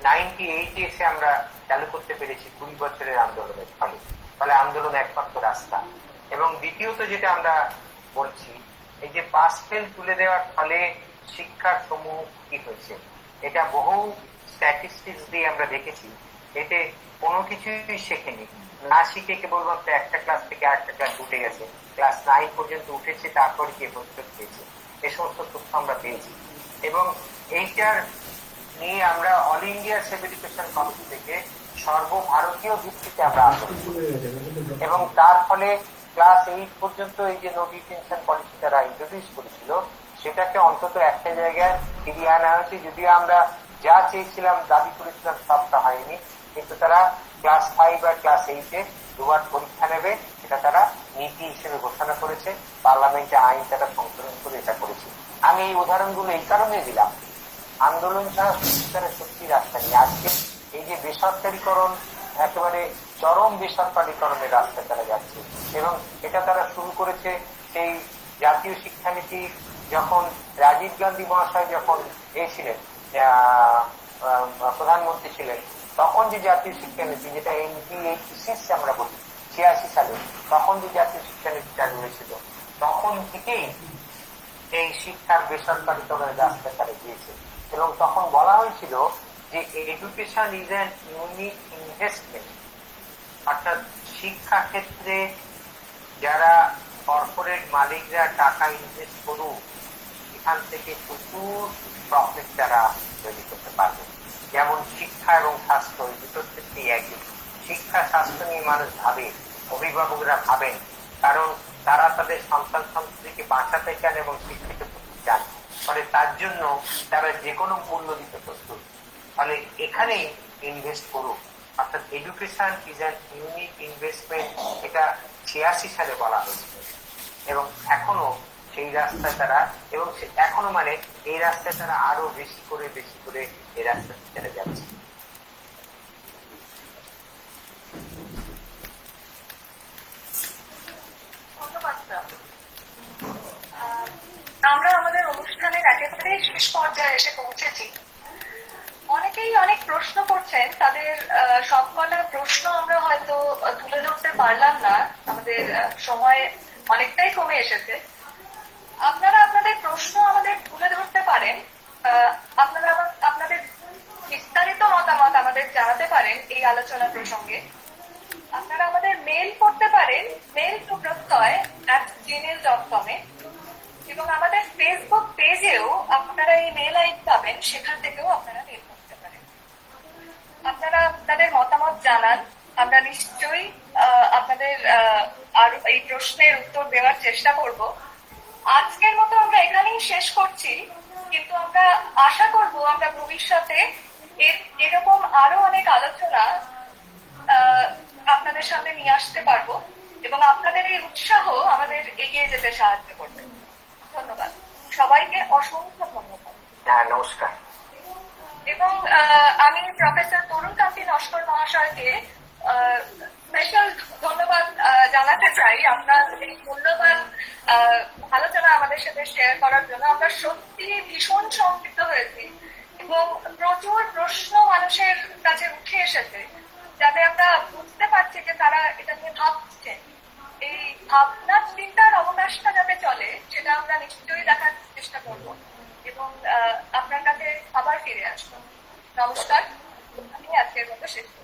98 এসে আমরা চালু করতে পেরেছি 20 বছরের আন্দোলনের ফলে। ফলে আন্দোলন একমাত্র রাস্তা। এবং দ্বিতীয়ত যেটা আমরা বলছি, এই যে পাস ফেল তুলে দেওয়ার ফলে শিক্ষার সমূহ কি হয়েছে, এটা বহু স্ট্যাটিস্টিক্স দিয়ে আমরা দেখেছি। এতে কোনো কিছুই শেখেনি, না শিখে কেবলমাত্র একটা ক্লাস থেকে আরেকটা ক্লাস উঠে গেছে, ক্লাস 9 পর্যন্ত উঠেছে, তারপরে গিয়ে ভর্তি পেয়েছে। এ সমস্ত তথ্য আমরা পেয়েছি। এবং এইটার নিয়ে আমরা all India save education committee থেকে সর্বভারতীয় ভিত্তিতে আমরা আন্দোলন করেছি। এবং তার ফলে ক্লাস 8 পর্যন্ত এই যে নো ডিটেনশন পলিসি তারা ইন্ট্রোডিউস করেছিল, সেটাকে অন্তত একটা জায়গায় ফিরিয়ে আনা হয়েছে। যদিও আমরা যা চেয়েছিলাম, দাবি করেছিলাম, সবটা হয়নি, কিন্তু তারা ক্লাস 5 আর ক্লাস 8-এ দুবার পরীক্ষা নেবে, এটা তারা নীতি হিসেবে ঘোষণা করেছে। পার্লামেন্টে আইন তারা সংশোধন করে এটা করেছে। আমি এই উদাহরণগুলো এই কারণে দিলাম, আন্দোলন ছাড়া সত্যিকারের সত্যি রাস্তা নেই। আজকে এই যে বেসরকারীকরণ, একেবারে চরম বেসরকারীকরণের রাস্তা তারা যাচ্ছে। এবং এটা তারা শুরু করেছে সেই জাতীয় শিক্ষানীতি যখন রাজীব গান্ধী মহাশয় যখন ছিলেন প্রধানমন্ত্রী ছিলেন, তখন যে জাতীয় শিক্ষানীতি, যেটা NP86 আমরা বলি, 86 সালে তখন যে জাতীয় শিক্ষানীতি চালু হয়েছিল, তখন থেকেই এই শিক্ষার বেসরকারিকরণের রাস্তা তারা গিয়েছে। এবং তখন বলা হয়েছিল যে education is an unique investment, অর্থাৎ শিক্ষা ক্ষেত্রে যারা কর্পোরেট মালিকরা টাকা ইনভেস্ট করুক, এখান থেকে প্রচুর প্রফিট তারা তৈরি করতে পারবে। যেমন শিক্ষা এবং স্বাস্থ্য, এই দুটোর ক্ষেত্রেই একই। শিক্ষা স্বাস্থ্য নিয়ে মানুষ ভাবে, অভিভাবকরা ভাবেন, কারণ তারা তাদের সন্তান সন্ততিকে বাঁচাতে চান এবং শিক্ষিত করতে চান। ফলে তার জন্য তারা যে কোনো মূল্য দিতে প্রস্তুত। ফলে এখানেই ইনভেস্ট করুক, অর্থাৎ education is an unique investment, এটা 86 সালে বলা হয়েছিল। এবং এখনো সেই রাস্তায় তারা, এবং এখনো মানে এই রাস্তায় তারা আরো বেশি করে এই রাস্তায় চলে যাচ্ছে। ধন্যবাদ স্যার। আমরা আমাদের অনুষ্ঠানের একেবারে শেষ পর্যায়ে এসে পৌঁছেছি। অনেকেই অনেক প্রশ্ন করছেন, তাদের সবকটা প্রশ্ন আমরা হয়তো তুলে ধরতে পারলাম না, আমাদের সময় অনেকটাই কমে এসেছে। আপনারা আপনাদের প্রশ্ন আমাদের তুলে ধরতে পারেন, আপনারা আপনাদের বিস্তারিত মতামত আমাদের জানাতে পারেন এই আলোচনা প্রসঙ্গে। আপনারা আমাদের মেল করতে পারেন mail2proত্যয়@gmail.com এ, এবং আমাদের ফেসবুক পেজেও আপনারা এই মেল আইডি পাবেন, সেখান থেকেও আপনারা মেল করতে পারেন। আপনারা আপনাদের মতামত জানান, আমরা নিশ্চয়ই আপনাদের আর এই প্রশ্নের উত্তর দেওয়ার চেষ্টা করব। আজকের মতো আমরা এখানেই শেষ করছি, কিন্তু আমরা আশা করব আমরা ভবিষ্যতে এরকম আরো অনেক আলোচনা আপনাদের সামনে নিয়ে আসতে পারবো, এবং আপনাদের এই উৎসাহ আমাদের এগিয়ে যেতে সাহায্য করবে। ধন্যবাদ সবাইকে, অসংখ্য ধন্যবাদ। হ্যাঁ, নমস্কার। এবং আমি প্রফেসর তরুণ কান্তি নস্কর মহাশয়কে স্পেশাল ধন্যবাদ জানাতে চাই আপনার এই মূল্যবান আলোচনা আমাদের সাথে শেয়ার করার জন্য। আমরা সত্যি ভীষণ সমৃদ্ধ হয়েছি এবং প্রচুর প্রশ্ন মানুষের কাছে উঠে এসেছে, যাতে আমরা বুঝতে পারছি যে তারা এটা নিয়ে ভাবছেন। এই ভাবনা চিন্তার অবকাশটা যাতে চলে, সেটা আমরা নিশ্চয়ই দেখার চেষ্টা করব এবং আপনার কাছে আবার ফিরে আসবো। নমস্কার, আমি আজকের মতো শেষ করছি।